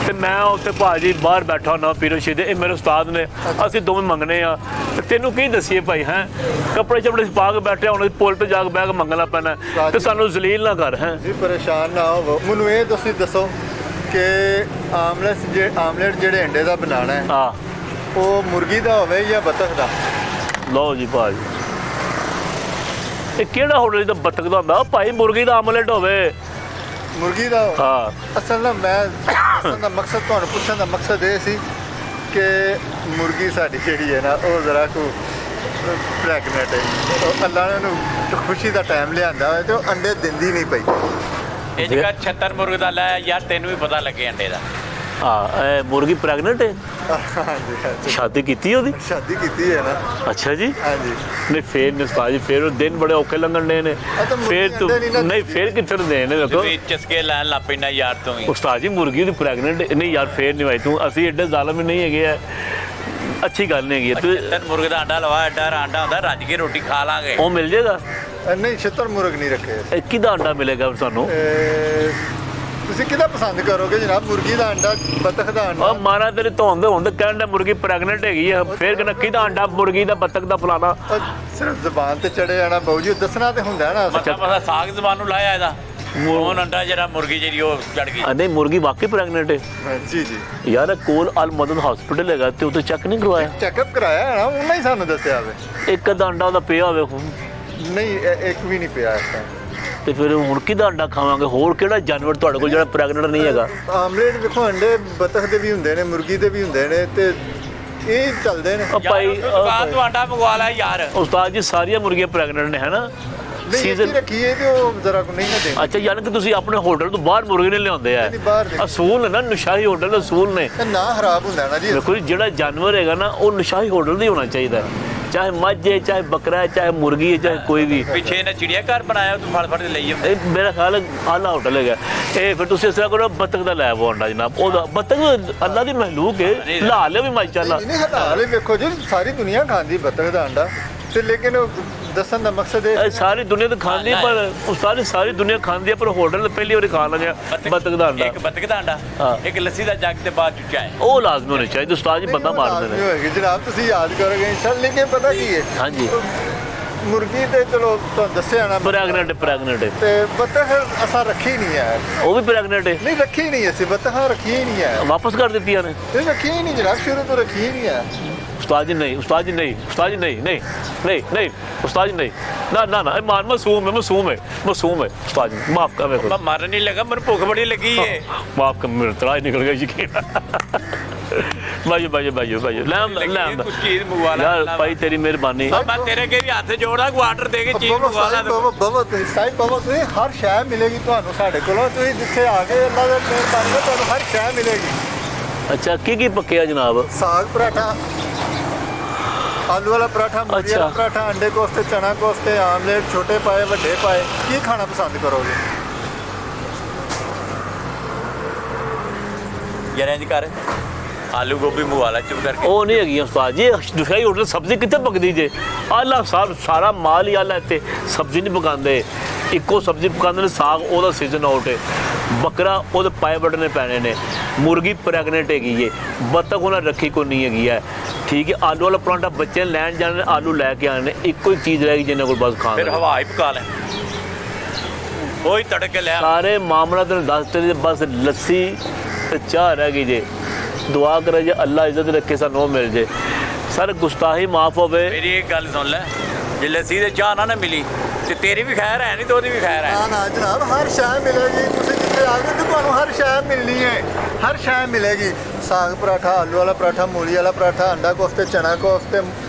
ਤੇ ਮੈਂ ਉੱਥੇ ਭਾਜੀ ਬਾਹਰ ਬੈਠਾ ਹੁੰਦਾ ਪੀਰੋਸ਼ੀਦ। ਇਹ ਮੇਰੇ ਉਸਤਾਦ ਨੇ, ਅਸੀਂ ਦੋਵੇਂ ਮੰਗਣੇ ਆ। ਤੇ ਤੈਨੂੰ ਕੀ ਦਸੀਏ ਭਾਈ ਹੈ, ਕੱਪੜੇ ਚਪੜੇ ਪਾ ਕੇ ਬੈਠੇ ਹੁਣ ਪੁਲ ਤੇ ਜਾ ਕੇ ਬਹਿ ਕੇ ਮੰਗਣਾ ਪੈਣਾ ਤੇ ਸਾਨੂੰ ਜ਼ਲੀਲ ਨਾ ਕਰ। ਹੈ ਜੀ ਪਰੇਸ਼ਾਨ ਨਾ ਹੋਵੋ। ਮੈਨੂੰ ਇਹ ਤੁਸੀਂ ਦੱਸੋ ਕਿ ਆਮਲੇਟ ਜਿਹੜੇ ਅੰਡੇ ਦਾ ਬਣਾਉਣਾ ਹੈ ਹਾਂ ਉਹ ਮੁਰਗੀ ਦਾ ਹੋਵੇ ਜਾਂ ਬਤਖ ਦਾ? ਲਓ ਜੀ ਭਾਜੀ, ਇਹ ਕਿਹੜਾ ਹੋਟਲ ਦਾ ਬੱਤਖ ਦਾ ਹੁੰਦਾ? ਭਾਈ ਮੁਰਗੀ ਦਾ ਆਮਲੇਟ ਹੋਵੇ। ਮੁਰਗੀ ਦਾ ਹੋਵੇ। ਹਾਂ ਅਸਲ ਨਾ ਮੈਂ ਦੱਸਣ ਦਾ ਮਕਸਦ, ਤੁਹਾਨੂੰ ਪੁੱਛਣ ਦਾ ਮਕਸਦ ਇਹ ਸੀ ਕਿ ਮੁਰਗੀ ਸਾਡੀ ਜਿਹੜੀ ਹੈ ਨਾ ਉਹ ਜ਼ਰਾ ਕੋ ਪ੍ਰੈਗਨੈਂਟ ਹੈ। ਉਹ ਅੱਲਾ ਨੇ ਉਹਨੂੰ ਖੁਸ਼ੀ ਦਾ ਟਾਈਮ ਲਿਆਂਦਾ ਹੋਇਆ ਤੇ ਉਹ ਅੰਡੇ ਦਿੰਦੀ ਨਹੀਂ ਪਈ। ਇਹ ਜਗ੍ਹਾ 76 ਮੁਰਗ ਦਾ ਲੈ ਯਾਰ, ਤੈਨੂੰ ਵੀ ਪਤਾ ਲੱਗੇ ਅੰਡੇ ਦਾ। ਹਾਂ ਇਹ ਮੁਰਗੀ ਪ੍ਰੈਗਨੈਂਟ ਹੈ? ਹਾਂਜੀ ਹਾਂਜੀ, ਸ਼ਾਦੀ ਕੀਤੀ ਉਹਦੀ? ਸ਼ਾਦੀ ਕੀਤੀ ਹੈ ਨਾ। ਅੱਛਾ ਜੀ। ਹਾਂਜੀ ਨਹੀਂ ਫੇਰ ਨਹੀਂ ਉਸਤਾਦ ਜੀ, ਫੇਰ ਉਹ ਦਿਨ ਬੜੇ ਔਖੇ ਲੰਘਣ ਦੇ ਨੇ। ਤਾਂ ਮੁਰਗੀ ਫੇਰ ਤੂੰ ਅੰਡੇ ਨਹੀਂ ਨਾ ਨਹੀਂ ਫੇਰ ਕਿੱਥੇ ਦੇ ਨੇ? ਦੇਖੋ ਤੂੰ ਚਸਕੇ ਲੈਣ ਲੱਗ ਪੈਣਾ ਯਾਰ ਤੂੰ ਵੀ। ਉਸਤਾਦ ਜੀ ਮੁਰਗੀ ਦੀ ਪ੍ਰੈਗਨੈਂਟ ਨਹੀਂ ਯਾਰ, ਫੇਰ ਨਹੀਂ ਭਾਈ ਤੂੰ, ਅਸੀਂ ਐਡੇ ਜ਼ਾਲਮ ਨਹੀਂ ਹੈਗੇ ਆ। ਅੱਛੀ ਗੱਲ ਨਹੀਂ ਹੈਗੀ। ਤੂੰ 76 ਮੁਰਗ ਦਾ ਅੰਡਾ ਲਵਾ, ਐਡਾ ਆਂਡਾ ਹੁੰਦਾ, ਰੱਜ ਕੇ ਰੋਟੀ ਖਾ ਲਾਂਗੇ। ਉਹ ਮਿਲ ਜਾਏਗਾ? ਨਹੀਂ 76 ਮੁਰਗ ਨਹੀਂ ਰੱਖੇ। ਇਹ ਕਿਹਦਾ ਅੰਡਾ ਮਿਲੇਗਾ ਸਾਨੂੰ? ਤੁਸੀਂ ਕਿਹਦਾ ਪਸੰਦ ਕਰੋਗੇ ਜਨਾਬ, ਮੁਰਗੀ ਦਾ ਅੰਡਾ, ਬਤਖ ਦਾ ਅੰਡਾ? ਉਹ ਮਾਰਾ ਤੇਰੇ ਧੋਂਦੇ ਹੁੰਦੇ ਕਹਿੰਦਾ ਮੁਰਗੀ ਪ੍ਰੈਗਨੈਂਟ ਹੈਗੀ ਆ, ਫੇਰ ਕਹਿੰਦਾ ਕਿਹਦਾ ਅੰਡਾ, ਮੁਰਗੀ ਦਾ, ਬੱਤਖ ਦਾ, ਫਲਾਣਾ। ਉਹ ਸਿਰਫ ਜ਼ਬਾਨ ਤੇ ਚੜੇ ਜਾਣਾ ਬਾਊ ਜੀ, ਦੱਸਣਾ ਤੇ ਹੁੰਦਾ ਨਾ। ਮਸਾ ਸਾਗ ਜ਼ਬਾਨ ਨੂੰ ਲਾਇਆ ਇਹਦਾ ਮੂੰਹ ਅੰਡਾ ਜਿਹੜਾ ਮੁਰਗੀ ਜਿਹੜੀ ਉਹ ਚੜ ਗਈ। ਨਹੀਂ ਮੁਰਗੀ ਵਾਕਈ ਪ੍ਰੈਗਨੈਂਟ ਹੈ? ਜੀ ਜੀ ਯਾਰ ਕੋਲ ਅਲ ਮਦਦ ਹਸਪੀਟਲ ਹੈਗਾ ਤੇ ਉੱਥੇ ਚੈੱਕ ਨਹੀਂ ਕਰਵਾਇਆ? ਚੈੱਕਅਪ ਕਰਾਇਆ ਹੈ ਨਾ, ਉਹਨਾਂ ਹੀ ਸਾਨੂੰ ਦੱਸਿਆ ਹੋਵੇ। ਇੱਕ ਅੱਧਾ ਅੰਡਾ ਉਹਦਾ ਪਿਆ ਹੋਵੇ ਹੁਣ? ਨਹੀਂ ਇੱਕ ਵੀ ਨਹੀਂ ਪਿਆ ਇਸ ਟਾਈਮ। ਤੇ ਫਿਰ ਹੁਣ ਕਿਹਦਾ ਅੰਡਾ ਖਾਵਾਂਗੇ? ਹੋਰ ਕਿਹੜਾ ਜਾਨਵਰ ਤੁਹਾਡੇ ਕੋਲ ਜਿਹੜਾ ਪ੍ਰੈਗਨੈਂਟ ਨਹੀਂ ਹੈਗਾ? ਆਮਲੇਟ ਵੇਖੋ, ਅੰਡੇ ਬਤਖ ਦੇ ਵੀ ਹੁੰਦੇ ਨੇ, ਮੁਰਗੀ ਦੇ ਵੀ ਹੁੰਦੇ ਨੇ, ਤੇ ਇਹ ਚੱਲਦੇ ਨੇ। ਉਹ ਭਾਈ ਦੁਕਾਨ ਤੋਂ ਆਂਡਾ ਮੰਗਵਾ ਲੈ ਯਾਰ। ਉਸਤਾਦ ਜੀ ਸਾਰੀਆਂ ਮੁਰਗੀਆਂ ਪ੍ਰੈਗਨੈਂਟ ਨੇ ਹੈ ਨਾ? ਨਹੀਂ ਇੱਥੇ ਰੱਖੀਏ ਤੇ ਉਹ ਜ਼ਰਾ ਕੋ ਨਹੀਂ ਨਾ ਦੇਣਾ। ਅੱਛਾ ਯਾਨੀ ਕਿ ਤੁਸੀਂ ਆਪਣੇ ਹੋਟਲ ਤੋਂ ਬਾਹਰ ਮੁਰਗੇ ਨੇ ਲਿਆਉਂਦੇ ਆ? ਨਹੀਂ ਬਾਹਰ ਦੇ ਅਸੂਲ ਹੈ ਨਾ, ਨਿਸ਼ਾਹੀ ਹੋਟਲ ਦਾ ਅਸੂਲ ਨੇ। ਇਹ ਨਾ ਖਰਾਬ ਹੁੰਦਾ ਨਾ ਜੀ। ਦੇਖੋ ਜੀ ਜਿਹੜਾ ਜਾਨਵਰ ਹੈਗਾ ਨਾ ਉਹ ਨਿਸ਼ਾਹੀ ਹੋਟਲ ਦਾ ਹੀ ਹੋਣਾ ਚਾਹੀਦਾ ਹੈ। ਚਾਹੇ ਮੱਝ ਹੈ, ਚਾਹੇ ਬੱਕਰਾ ਹੈ, ਚਾਹੇ ਮੁਰਗੀ ਹੈ, ਚਾਹੇ ਕੋਈ ਵੀ। ਪਿੱਛੇ ਇਹਨੇ ਚਿੜੀਆ ਘਰ ਬਣਾਇਆ, ਤੂੰ ਫੜ ਕੇ ਲਈ ਆਉਂਦਾ। ਇਹ ਮੇਰਾ ਖਿਆਲ ਆਲਾ ਹੋਟਲ ਹੈਗਾ ਇਹ। ਫਿਰ ਤੁਸੀਂ ਇਸ ਤਰ੍ਹਾਂ ਕਰੋ, ਬੱਤਖ ਦਾ ਲੈ ਆਵੋ ਅੰਡਾ ਜਨਾਬ। ਉਹਦਾ ਬੱਤਖ ਅੱਲਾ ਦੀ ਮਖਲੂਕ ਹੈ, ਲਾ ਲਿਓ ਵੀ ਮਾਸ਼ਾਅੱਲਾ। ਨਹੀਂ ਹਟਾ ਲੈ, ਵੇਖੋ ਜੀ ਸਾਰੀ ਦੁਨੀਆ ਖਾਂਦੀ ਬਤਖ ਦਾ ਅੰਡਾ ਤੇ, ਲੇਕਿਨ ਦੱਸਣ ਦਾ ਮਕਸਦ ਇਹ ਸਾਰੀ ਦੁਨੀਆ ਤਾਂ ਖਾਂਦੀ, ਪਰ ਉਸਤਾਦ ਸਾਰੀ ਦੁਨੀਆ ਖਾਂਦੀ ਹੈ, ਪਰ ਹੋਟਲ ਪਹਿਲੀ ਵਾਰੀ ਖਾ ਲਿਆ ਬੱਤਖ ਦਾ ਅੰਡਾ। ਇੱਕ ਬੱਤਖ ਦਾ ਅੰਡਾ, ਇੱਕ ਲੱਸੀ ਦਾ ਜੱਗ ਤੇ ਬਾਅਦ ਚ ਚਾਹ। ਉਹ ਲਾਜ਼ਮੀ ਹੋਣੀ ਚਾਹੀਦੀ ਉਸਤਾਦ ਜੀ, ਬੰਦਾ ਮਾਰਦੇ ਨੇ। ਹੋਏਗੀ ਜਨਾਬ, ਤੁਸੀਂ ਯਾਦ ਕਰੋਗੇ ਇਨਸ਼ਾਅੱਲਾ। ਲੇਕਿਨ ਪਤਾ ਕੀ ਹੈ, ਹਾਂਜੀ ਮੁਰਗੀ ਤੇ ਚਲੋ ਤੁਹਾਨੂੰ ਦੱਸਿਆ ਨਾ ਪ੍ਰੈਗਨੈਂਟ ਤੇ ਬੱਤਖ ਅਸਾਂ ਰੱਖੀ ਨਹੀਂ ਹੈ। ਉਹ ਵੀ ਪ੍ਰੈਗਨੈਂਟ ਹੈ? ਨਹੀਂ ਰੱਖੀ ਨਹੀਂ ਅਸੀਂ ਬੱਤਖ ਰੱਖੀ ਹੀ ਨਹੀਂ ਹੈ। ਵਾਪਸ ਕਰ ਦਿੱਤੀਆਂ ਨੇ? ਨਹੀਂ ਰੱਖੀ ਹੀ ਨਹੀਂ ਜਨਾਬ, ਸ਼ੁਰੂ ਤੋਂ ਰੱਖੀ ਹੀ ਨਹੀਂ ਹੈ। ਉਸਤਾਦ ਜੀ ਨਹੀਂ, ਉਸਤਾਦ ਜੀ ਨਹੀਂ, ਉਸਤਾਦ ਜੀ ਨਹੀਂ, ਨਹੀਂ ਨਹੀਂ ਨਹੀਂ ਉਸਤਾਦ ਜੀ ਨਹੀਂ, ਨਾ ਨਾ ਨਾ, ਮਾਨ ਮਾਸੂਮ ਹੈ ਉਸਤਾਦ ਜੀ, ਮਾਫ ਕਰ ਮੇਰੇ ਮੈਂ ਮਰਨ ਨਹੀਂ ਲੱਗਾ, ਮੈਨੂੰ ਭੁੱਖ ਬੜੀ ਲੱਗੀ ਏ। ਮਾਫ ਕਰ, ਮੇਰਾ ਤਰਾ ਨਿਕਲ ਗਿਆ ਯਕੀਨ। ਬਾਈਓ ਲੈ ਕੁਝ ਚੀਜ਼ ਮੰਗਵਾ ਲੈ ਯਾਰ ਭਾਈ, ਤੇਰੀ ਮਿਹਰਬਾਨੀ। ਮੈਂ ਤੇਰੇ ਅੱਗੇ ਵੀ ਹੱਥ ਜੋੜਦਾ, ਕੋਈ ਆਰਡਰ ਦੇ ਕੇ ਚੀਜ਼ ਮੰਗਵਾ ਲੈ। ਬਹੁਤ ਤੁਸੀਂ ਹਰ ਸ਼ੈ ਮਿਲੇਗੀ ਤੁਹਾਨੂੰ ਸਾਡੇ ਕੋਲੋਂ। ਤੁਸੀਂ ਜਿੱਥੇ ਆ ਗਏ ਅੱਲਾ ਦੇ ਮਿਹਰਬਾਨੀ ਨਾਲ ਤੁਹਾਨੂੰ ਹਰ ਸ਼ੈ ਮਿਲੇਗੀ। ਅੱਛਾ, ਕੀ ਪੱਕਿਆ ਜਨਾਬ? ਸਾਗ ਪਰਾਠਾ, ਆਲੂ ਵਾਲਾ ਪਰਾਠਾ, ਮੂਲੀ ਵਾਲਾ ਪਰਾਠਾ, ਅੰਡੇ ਕੋਫਤੇ, ਚਨਾ ਕੋਫਤੇ, ਆਮਲੇਟ, ਛੋਟੇ ਪਾਏ ਵੱਡੇ ਪਾਏ। ਕੀ ਖਾਣਾ ਪਸੰਦ ਕਰੋਗੇ? ਯਾਰ ਇੰਜ ਕਰ, ਆਲੂ ਗੋਭੀ ਮੰਗਵਾ ਲੈ ਚੁੱਪ ਕਰਕੇ। ਉਹ ਨਹੀਂ ਹੈਗੀ ਉਸਤਾਦ ਜੀ, ਦੁਸ਼ਾਈ ਹੋਟਲ ਸਬਜ਼ੀ ਕਿੱਥੇ ਪਕਦੀ ਜੇ? ਆਲਾ ਸਾਹਿਬ ਸਾਰਾ ਮਾਲ ਹੀ ਆਲਾ, ਇੱਥੇ ਸਬਜ਼ੀ ਨਹੀਂ ਪਕਾਉਂਦੇ, ਇੱਕੋ ਸਬਜ਼ੀ ਪਕਾਉਂਦੇ ਨੇ। ਸਾਗ ਉਹਦਾ ਸੀਜ਼ਨ ਆਊਟ ਹੈ, ਬੱਕਰਾ ਉਹਦੇ ਪਾਏ ਵੱਢਣੇ ਪੈਣੇ ਨੇ, ਮੁਰਗੀ ਪ੍ਰੈਗਨੈਂਟ ਹੈਗੀ ਏ, ਬੱਤਖ ਉਹਨਾਂ ਰੱਖੀ ਕੋਈ ਨਹੀਂ ਹੈਗੀ ਹੈ, ਠੀਕ ਹੈ। ਆਲੂ ਵਾਲਾ ਪਰਾਂਠਾ ਬੱਚੇ ਲੈਣ ਜਾਣੇ ਨੇ, ਆਲੂ ਲੈ ਕੇ ਆਣੇ ਨੇ, ਇੱਕੋ ਹੀ ਚੀਜ਼ ਰਹਿ ਗਈ ਜਿਹਨਾਂ ਕੋਲ ਬਸ ਖਾਣ। ਫਿਰ ਹਵਾ ਹੀ ਪਕਾ ਲੈ, ਉਹੀ ਤੜਕੇ ਲੈ। ਸਾਰੇ ਮਾਮਲਾ ਤੈਨੂੰ ਦੱਸ ਤੇ, ਬਸ ਲੱਸੀ ਤੇ ਚਾਹ ਰਹਿ ਗਈ ਜੇ। ਦੁਆ ਕਰੇ ਜੇ ਅੱਲਾ ਇੱਜ਼ਤ ਰੱਖੇ ਸਾਨੂੰ ਉਹ ਮਿਲ ਜੇ। ਸਰ ਗੁਸਤਾਹੀ ਮਾਫ ਹੋਵੇ। ਮੇਰੀ ਇੱਕ ਗੱਲ ਸੁਣ ਲੈ, ਜੇ ਲੱਸੀ ਤੇ ਚਾਹ ਨਾ ਮਿਲੀ ਤੇ ਤੇਰੀ ਵੀ ਖੈਰ ਹੈ ਨਹੀਂ ਤੇ ਉਹਦੀ ਵੀ ਖੈਰ ਹੈ। ਨਾ ਜਨਾਬ, ਹਰ ਸ਼ੈ ਮਿਲੇਗੀ। ਤੁਸੀਂ ਜਿੱਥੇ ਆ ਗਏ ਤੇ ਤੁਹਾਨੂੰ ਹਰ ਸ਼ੈ ਮਿਲਣੀ ਹੈ, ਹਰ ਸ਼ੈ ਮਿਲੇਗੀ। ਸਾਗ ਪਰਾਠਾ, ਆਲੂ ਵਾਲਾ ਪਰਾਠਾ, ਮੂਲੀ ਵਾਲਾ ਪਰਾਠਾ, ਅੰਡਾ ਕੋਫਤੇ, ਚਨਾ ਕੋਫਤੇ,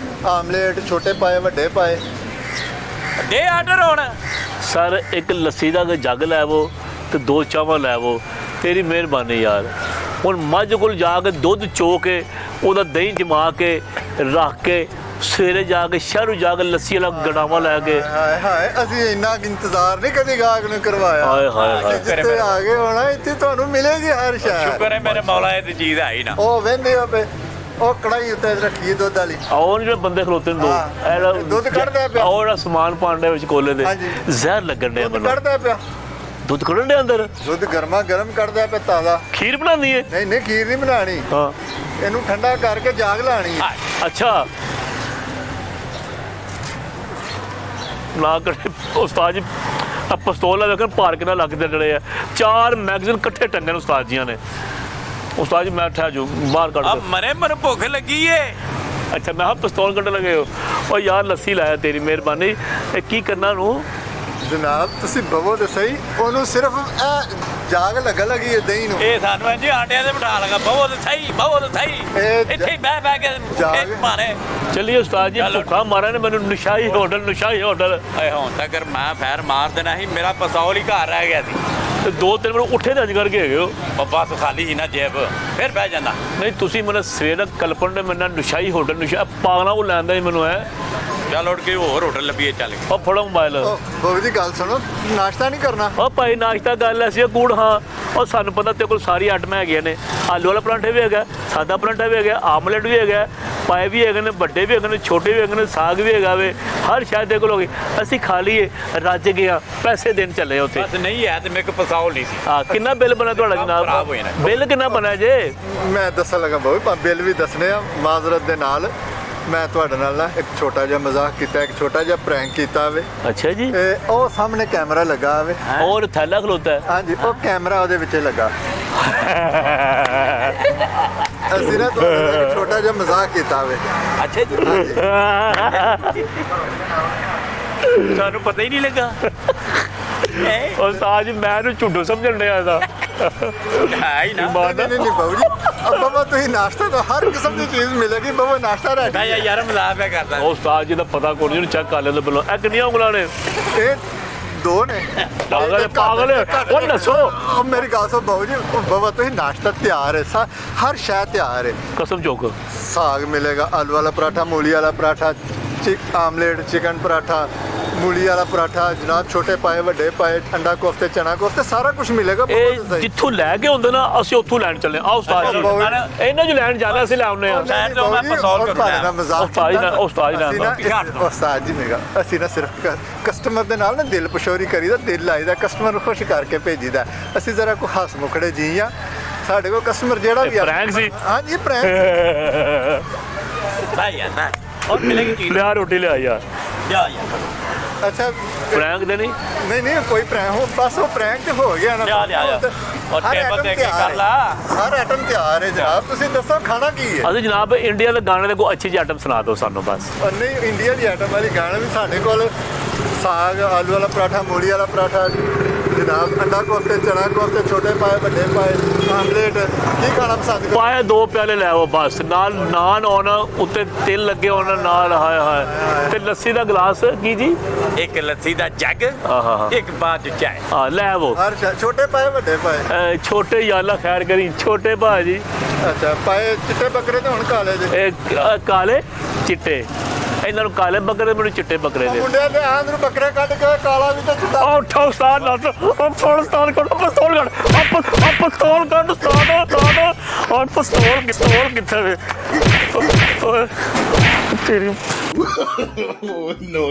ਆਮਲੇਟ, ਛੋਟੇ ਪਾਏ ਵੱਡੇ ਪਾਏ। ਦੇ ਆਰਡਰ ਹੁਣ। ਸਰ ਇੱਕ ਲੱਸੀ ਦਾ ਜੱਗ ਲੈਵੋ ਤੇ 2 ਚਾਵਾਂ ਲੈਵੋ, ਤੇਰੀ ਮਿਹਰਬਾਨੀ ਯਾਰ। ਹੁਣ ਮੱਝ ਕੋਲ ਜਾ ਕੇ ਦੁੱਧ ਚੋ ਕੇ ਉਹਦਾ ਦਹੀਂ ਜਮਾ ਕੇ ਰੱਖ ਕੇ ਸਵੇਰੇ ਜਾ ਕੇ ਸ਼ਹਿਰੋਂ ਜਾ ਕੇ ਲੱਸੀ ਵਾਲਾ ਗੜਾਵਾ ਲੈ ਕੇ। ਹਾਏ ਹਾਏ, ਅਸੀਂ ਇੰਨਾ ਇੰਤਜ਼ਾਰ ਨਹੀਂ ਕਦੇ ਗਾਹਕ ਨੂੰ ਕਰਵਾਇਆ। ਹਾਏ ਹਾਏ ਹਾਏ, ਜਿੱਥੇ ਆ ਗਏ ਹੋਣਾ ਇੱਥੇ ਤੁਹਾਨੂੰ ਮਿਲੇਗੀ ਹਰ ਸ਼ੈ। ਸ਼ੁਕਰ ਹੈ ਮੇਰੇ ਮੌਲਾ, ਇਹ ਤੇ ਚੀਜ਼ ਹੈ ਹੀ ਨਾ। ਉਹ ਵਹਿੰਦੇ ਆ ਪਏ, ਉਹ ਕੜਾਈ ਉੱਤੇ ਰੱਖੀ ਦੁੱਧ ਵਾਲੀ। ਆਉਣ ਜਿਹੜੇ ਬੰਦੇ ਖਲੋਤੇ ਨੇ ਹਾਂ, ਦੁੱਧ ਕੱਢਦਾ ਪਿਆ। ਉਹ ਜਿਹੜਾ ਸਮਾਨ ਪਾਉਂਦੇ ਵਿੱਚ ਕੋਲੇ ਦੇ ਹਾਂਜੀ। ਜ਼ਹਿਰ ਲੱਗਣ ਡਿਆ ਦੁੱਧ ਮੈਨੂੰ। ਕੱਢਦਾ ਪਿਆ, ਦੁੱਧ ਕੱਢਣ ਦੇ ਅੰਦਰ ਦੁੱਧ ਗਰਮਾ ਗਰਮ ਕੱਢਦਾ ਪਿਆ ਤਾਜ਼ਾ। ਖੀਰ ਬਣਾਉਂਦੀ ਹੈ? ਨਹੀਂ ਨਹੀਂ, ਖੀਰ ਨਹੀਂ ਬਣਾਣੀ, ਹਾਂ। ਇਹਨੂੰ ਠੰਡਾ ਕਰਕੇ ਜਾਗ ਲਾਣੀ ਹੈ। ਅੱਛਾ ਨਾ ਕਰੇ ਉਸਤਾਦ ਜੀ, ਆ ਪਿਸਤੌਲ ਵੇਖਣ ਭਾਰ ਕਿੰਨਾ ਲੱਗਦੇ ਜਿਹੜੇ ਆ। 4 ਮੈਗਜ਼ੀਨ ਇਕੱਠੇ ਟੰਗੇ ਨੇ ਉਸਤਾਦ ਜੀਆਂ ਨੇ। ਉਸਤਾਦ ਜੀ ਮੈਂ ਠਹਿ ਜੋ ਬਾਹਰ ਕੱਢ ਆ ਮਰੇ ਮੈਨੂੰ ਭੁੱਖ ਲੱਗੀ ਏ। ਅੱਛਾ, ਮੈਂ ਪਿਸਤੌਲ ਕੱਢ ਲਗੇ ਹੋ। ਉਹ ਯਾਰ ਲੱਸੀ ਲਾਇਆ, ਤੇਰੀ ਮਿਹਰਬਾਨੀ। ਇਹ ਕੀ ਕਰਨਾ ਨੂੰ ਜਨਾਬ ਤੁਸੀਂ ਬਵੋ ਤੇ ਸਹੀ, ਉਹਨੂੰ ਸਿਰਫ ਜਾਗ ਲੱਗੀ ਹੈ ਦਹੀਂ ਨੂੰ। ਇਹ ਸਾਨੂੰ ਇੰਜ ਆਂਡਿਆਂ ਤੇ ਬਿਠਾ ਲਗਾ, ਬਹੁਤ ਸਹੀ ਬਹੁਤ ਸਹੀ। ਇੱਥੇ ਹੀ ਬਹਿ ਕੇ ਖੇਤ ਮਾਰੇ। ਚੱਲੀਏ ਉਸਤਾਦ ਜੀ, ਭੁੱਖਾ ਮਾਰਿਆ ਨੇ ਮੈਨੂੰ। ਨਿਸ਼ਾਈ ਹੋਟਲ ਏ ਹੁਣ ਤੱਕ ਮੈਂ ਫੈਰ ਮਾਰ ਦੇਣਾ ਸੀ, ਮੇਰਾ ਪਸੌਲ ਹੀ ਘਰ ਰਹਿ ਗਿਆ ਸੀ ਤੇ 2-3 ਮਿੰਟ ਉੱਠੇ ਤੇ ਅੱਜ ਕਰਕੇ ਹੈਗੇ ਹੋ। ਬਸ ਖਾਲੀ ਸੀ ਨਾ ਜੇਬ, ਫਿਰ ਬਹਿ ਜਾਂਦਾ। ਨਹੀਂ ਤੁਸੀਂ ਮੈਨੂੰ ਸਵੇਰ ਕਲਪਨ ਨੇ ਮੈਨੂੰ ਨਿਸ਼ਾਈ ਹੋਟਲ ਪਾਗਲਾ ਉਹ ਲੈਂਦਾ ਸੀ ਮੈਨੂੰ। ਹੈ ਚੱਲ ਉੱਠ ਕੇ ਹੋਰ ਹੋਟਲ ਲੱਭੀਏ ਚੱਲ ਕੇ। ਉਹ ਫੜੋ ਮੋਬਾਈਲ। ਬਾਬੂ ਜੀ ਗੱਲ ਸੁਣੋ, ਨਾਸ਼ਤਾ ਨਹੀਂ ਕਰਨਾ? ਉਹ ਭਾਈ ਨਾਸ਼ਤਾ ਗੱਲ ਐਸੀ ਆ ਕੂੜ। ਹਾਂ ਉਹ ਸਾਨੂੰ ਪਤਾ ਤੇਰੇ ਕੋਲ ਸਾਰੀ ਆਈਟਮਾਂ ਹੈਗੀਆਂ ਨੇ। ਆਲੂ ਵਾਲਾ ਪਰਾਂਠੇ ਵੀ ਹੈਗਾ, ਸਾਦਾ ਪਰਾਂਠਾ ਵੀ ਹੈਗਾ, ਆਮਲੇਟ ਵੀ ਹੈਗਾ, ਪਾਏ ਵੀ ਹੈਗੇ ਨੇ, ਵੱਡੇ ਵੀ ਹੈਗੇ ਨੇ, ਛੋਟੇ ਵੀ ਹੈਗੇ ਨੇ, ਸਾਗ ਵੀ ਹੈਗਾ ਵੇ। ਹਰ ਸ਼ਾਇਦ ਤੇਰੇ ਕੋਲ ਹੋ ਗਈ। ਅਸੀਂ ਖਾ ਲਈਏ, ਰੱਜ ਗਏ ਆ, ਪੈਸੇ ਦੇਣ ਚੱਲੇ ਉੱਥੇ। ਬਸ ਨਹੀਂ ਹੈ ਤੇ ਮੇਰੇ ਕੋਲ ਪਸੌਲ ਨਹੀਂ ਸੀ। ਹਾਂ, ਕਿੰਨਾ ਬਿੱਲ ਬਣਾ ਤੁਹਾਡਾ ਜਨਾਬ? ਬਿੱਲ ਕਿੰਨਾ ਬਣਾ ਜੇ? ਮੈਂ ਦੱਸਣ ਲੱਗਾ ਬਾਬੂ, ਬਿੱਲ ਵੀ ਦੱਸਣੇ ਆ ਮਾਜ਼ਰਤ ਦੇ ਨਾਲ। ਮੈਂ ਤੁਹਾਡੇ ਨਾਲ ਨਾ ਇੱਕ ਛੋਟਾ ਜਿਹਾ ਮਜ਼ਾਕ ਕੀਤਾ, ਇੱਕ ਛੋਟਾ ਜਿਹਾ ਪ੍ਰੈਂਕ ਕੀਤਾ ਵੇ। ਅੱਛਾ ਜੀ। ਉਹ ਸਾਹਮਣੇ ਕੈਮਰਾ ਲੱਗਾ ਵੇ, ਔਰ ਥੈਲਾ ਖਲੋਤਾ ਹੈ। ਹਾਂਜੀ, ਉਹ ਕੈਮਰਾ ਉਹਦੇ ਵਿੱਚ ਲੱਗਾ। ਅਸੀਂ ਨਾ ਤੁਹਾਡੇ ਨਾਲ ਇੱਕ ਛੋਟਾ ਜਿਹਾ ਮਜ਼ਾਕ ਕੀਤਾ ਵੇ। ਅੱਛਾ ਜੀ, ਸਾਨੂੰ ਪਤਾ ਹੀ ਨਹੀਂ ਲੱਗਾ। ਉਸਤਾਦ ਜੀ ਮੈਂ ਇਹਨੂੰ ਝੁੱਡੂ ਸਮਝਣ ਡਿਆ ਦਾ। ਹੈ ਹੀ ਨਾ। ਨਹੀਂ ਬਾਬੂ ਜੀ, ਬਾਬਾ ਤੁਸੀਂ ਨਾਸ਼ਤਾ ਤਾਂ ਹਰ ਕਿਸਮ ਦੀ ਚੀਜ਼ ਮਿਲੇਗੀ। ਬਾਬਾ ਨਾਸ਼ਤਾ ਰਹਿ ਮੈਂ ਯਾਰ ਮਜ਼ਾਕ ਪਿਆ ਕਰਦਾ। ਉਸਤਾਦ ਜੀ ਦਾ ਪਤਾ ਕੋਈ ਨਹੀਂ, ਚੈੱਕ ਕਰ ਲੈਂਦੇ ਪਹਿਲਾਂ। ਇਹ ਕਿੰਨੀਆਂ ਉਂਗਲਾਂ ਨੇ? ਇਹ 2 ਨੇ। ਪਾਗਲ ਉਹ ਦੱਸੋ। ਮੇਰੀ ਗੱਲ ਸੁਣ ਬਾਬੂ ਜੀ, ਬਾਬਾ ਤੁਸੀਂ ਨਾਸ਼ਤਾ ਤਿਆਰ ਹੈ, ਹਰ ਸ਼ੈ ਤਿਆਰ ਹੈ। ਕਸਮ ਚੁੱਕ। ਸਾਗ ਮਿਲੇਗਾ, ਆਲੂ ਵਾਲਾ ਪਰਾਠਾ, ਮੂਲੀ ਵਾਲਾ ਪਰਾਠਾ, ਆਮਲੇਟ, ਚਿਕਨ ਪਰਾਠਾ, ਮੂਲੀ ਵਾਲਾ ਪਰਾਠਾ ਜਨਾਬ, ਛੋਟੇ ਪਾਏ ਵੱਡੇ ਪਾਏ, ਠੰਡਾ ਕੋਫਤੇ, ਚਨਾ ਕੋਫਤੇ, ਸਾਰਾ ਕੁਝ ਮਿਲੇਗਾ। ਇਹ ਜਿੱਥੋਂ ਲੈ ਕੇ ਹੁੰਦੇ ਨਾ ਅਸੀਂ ਉੱਥੋਂ ਲੈਣ ਚੱਲੇ। ਆਓ ਉਸਤਾਦ ਜੀ, ਇਹਨਾਂ ਨੂੰ ਲੈਣ ਜਾਣਾ, ਅਸੀਂ ਲੈ ਆਉਂਦੇ ਹਾਂ। ਉਸਤਾਦ ਜੀ ਮੇਰਾ, ਅਸੀਂ ਨਾ ਸਿਰਫ ਕਸਟਮਰ ਦੇ ਨਾਲ ਨਾ ਦਿਲ ਪਸ਼ੋਰੀ ਕਰੀਦਾ, ਦਿਲ ਲਾਈਦਾ, ਕਸਟਮਰ ਨੂੰ ਖੁਸ਼ ਕਰਕੇ ਭੇਜੀਦਾ। ਅਸੀਂ ਜ਼ਰਾ ਕੋ ਹੱਸ ਮੁਖੜੇ ਜੀ ਆ। ਸਾਡੇ ਕੋਲ ਕਸਟਮਰ ਜਿਹੜਾ ਵੀ ਪ੍ਰੈਂਕ ਸੀ। ਹਾਂਜੀ ਪ੍ਰੈਂਕ। ਭਾਈ ਯਾਰ और मिलेगी चीज। लिया रोटी लिया यार। ਜਾ ਯਾਰ ਅੱਛਾ ਪ੍ਰੈਂਕ ਦੇ ਨਹੀਂ ਨਹੀਂ ਕੋਈ ਪ੍ਰੈਂਕ ਹੋ ਬਸ ਉਹ ਪ੍ਰੈਂਕ ਤੇ ਹੋ ਗਿਆ ਨਾ ਜਾ ਔਰ ਹਰ ਟੇਬਲ item ਤੇ ਕੀ ਤਿਆਰ ਕਰ ਹੈ। ਲਾ ਹਰ ਆਈਟਮ ਤਿਆਰ ਹੈ ਜਨਾਬ ਤੁਸੀਂ ਦੱਸੋ ਖਾਣਾ ਕੀ ਹੈ ਅਸੀਂ ਜਨਾਬ ਇੰਡੀਆ ਦੇ ਗਾਣੇ ਦੇ ਕੋਈ ਅੱਛੀ ਜਿਹੀ ਆਈਟਮ ਸੁਣਾ ਦਿਓ ਸਾਨੂੰ ਬਸ ਨਹੀਂ ਇੰਡੀਆ ਦੀ ਆਈਟਮ ਵਾਲੀ ਗਾਣਾ ਵੀ ਸਾਡੇ ਕੋਲ ਸਾਗ ਆਲੂ ਵਾਲਾ ਪਰਾਠਾ ਮੂਲੀ ਵਾਲਾ ਪਰਾਠਾ ਜਨਾਬ ਅੰਡਾ ਕੋਫਤੇ ਚਣਾ ਕੋਫਤੇ ਛੋਟੇ ਪਾਏ ਵੱਡੇ ਪਾਏ ਆਮਲੇਟ ਕੀ ਖਾਣਾ ਪਸੰਦ ਕਰੋ ਪਾਏ 2 ਪਿਆਲੇ ਲੈ ਆਓ ਬਸ ਨਾਲ ਨਾਨ ਹੋਣ ਉੱਤੇ ਤਿਲ ਲੱਗੇ ਹੋਣ ਨਾਲ ਹਾਏ ਹਾਏ ਤੇ ਲੱਸੀ ਦਾ ਗਲਾਸ ਕੀ ਜੀ ਇੱਕ ਲੱਸੀ ਦਾ ਜੱਗ ਆਹਾ ਇੱਕ ਬਾਅਦ ਚਾਹ ਹਾਂ ਲੈ ਆਵੋ ਹਰ ਛੋਟੇ ਪਾਏ ਵੱਡੇ ਪਾਏ ਛੋਟੇ ਯਾਲਾ ਖੈਰ ਕਰੀ ਛੋਟੇ ਭਾਜੀ ਅੱਛਾ ਪਾਏ ਚਿੱਟੇ ਬੱਕਰੇ ਤੇ ਹੁਣ ਕਾਲੇ ਦੇ ਇਹ ਕਾਲੇ ਚਿੱਟੇ ਇਹਨਾਂ ਨੂੰ ਕਾਲੇ ਬੱਕਰੇ ਮੈਨੂੰ ਚਿੱਟੇ ਬੱਕਰੇ ਦੇ ਮੁੰਡਿਆਂ ਦੇ ਆਂਧ ਨੂੰ ਬੱਕਰੇ ਕੱਢ ਕੇ ਕਾਲਾ ਵੀ ਤੇ ਚਿੱਟਾ ਉਹ ਠੋਸਤਾਨ ਨਸ ਉਹ ਠੋਸਤਾਨ ਕੱਢ ਪਿਸਤੌਲ ਕੱਢ ਆਪ ਪਿਸਤੌਲ ਕੱਢ ਸਾਡਾ ਔਰ ਪਿਸਤੌਲ ਕਿੱਥੇ ਵੇ ਓਏ ਤੇਰੀ no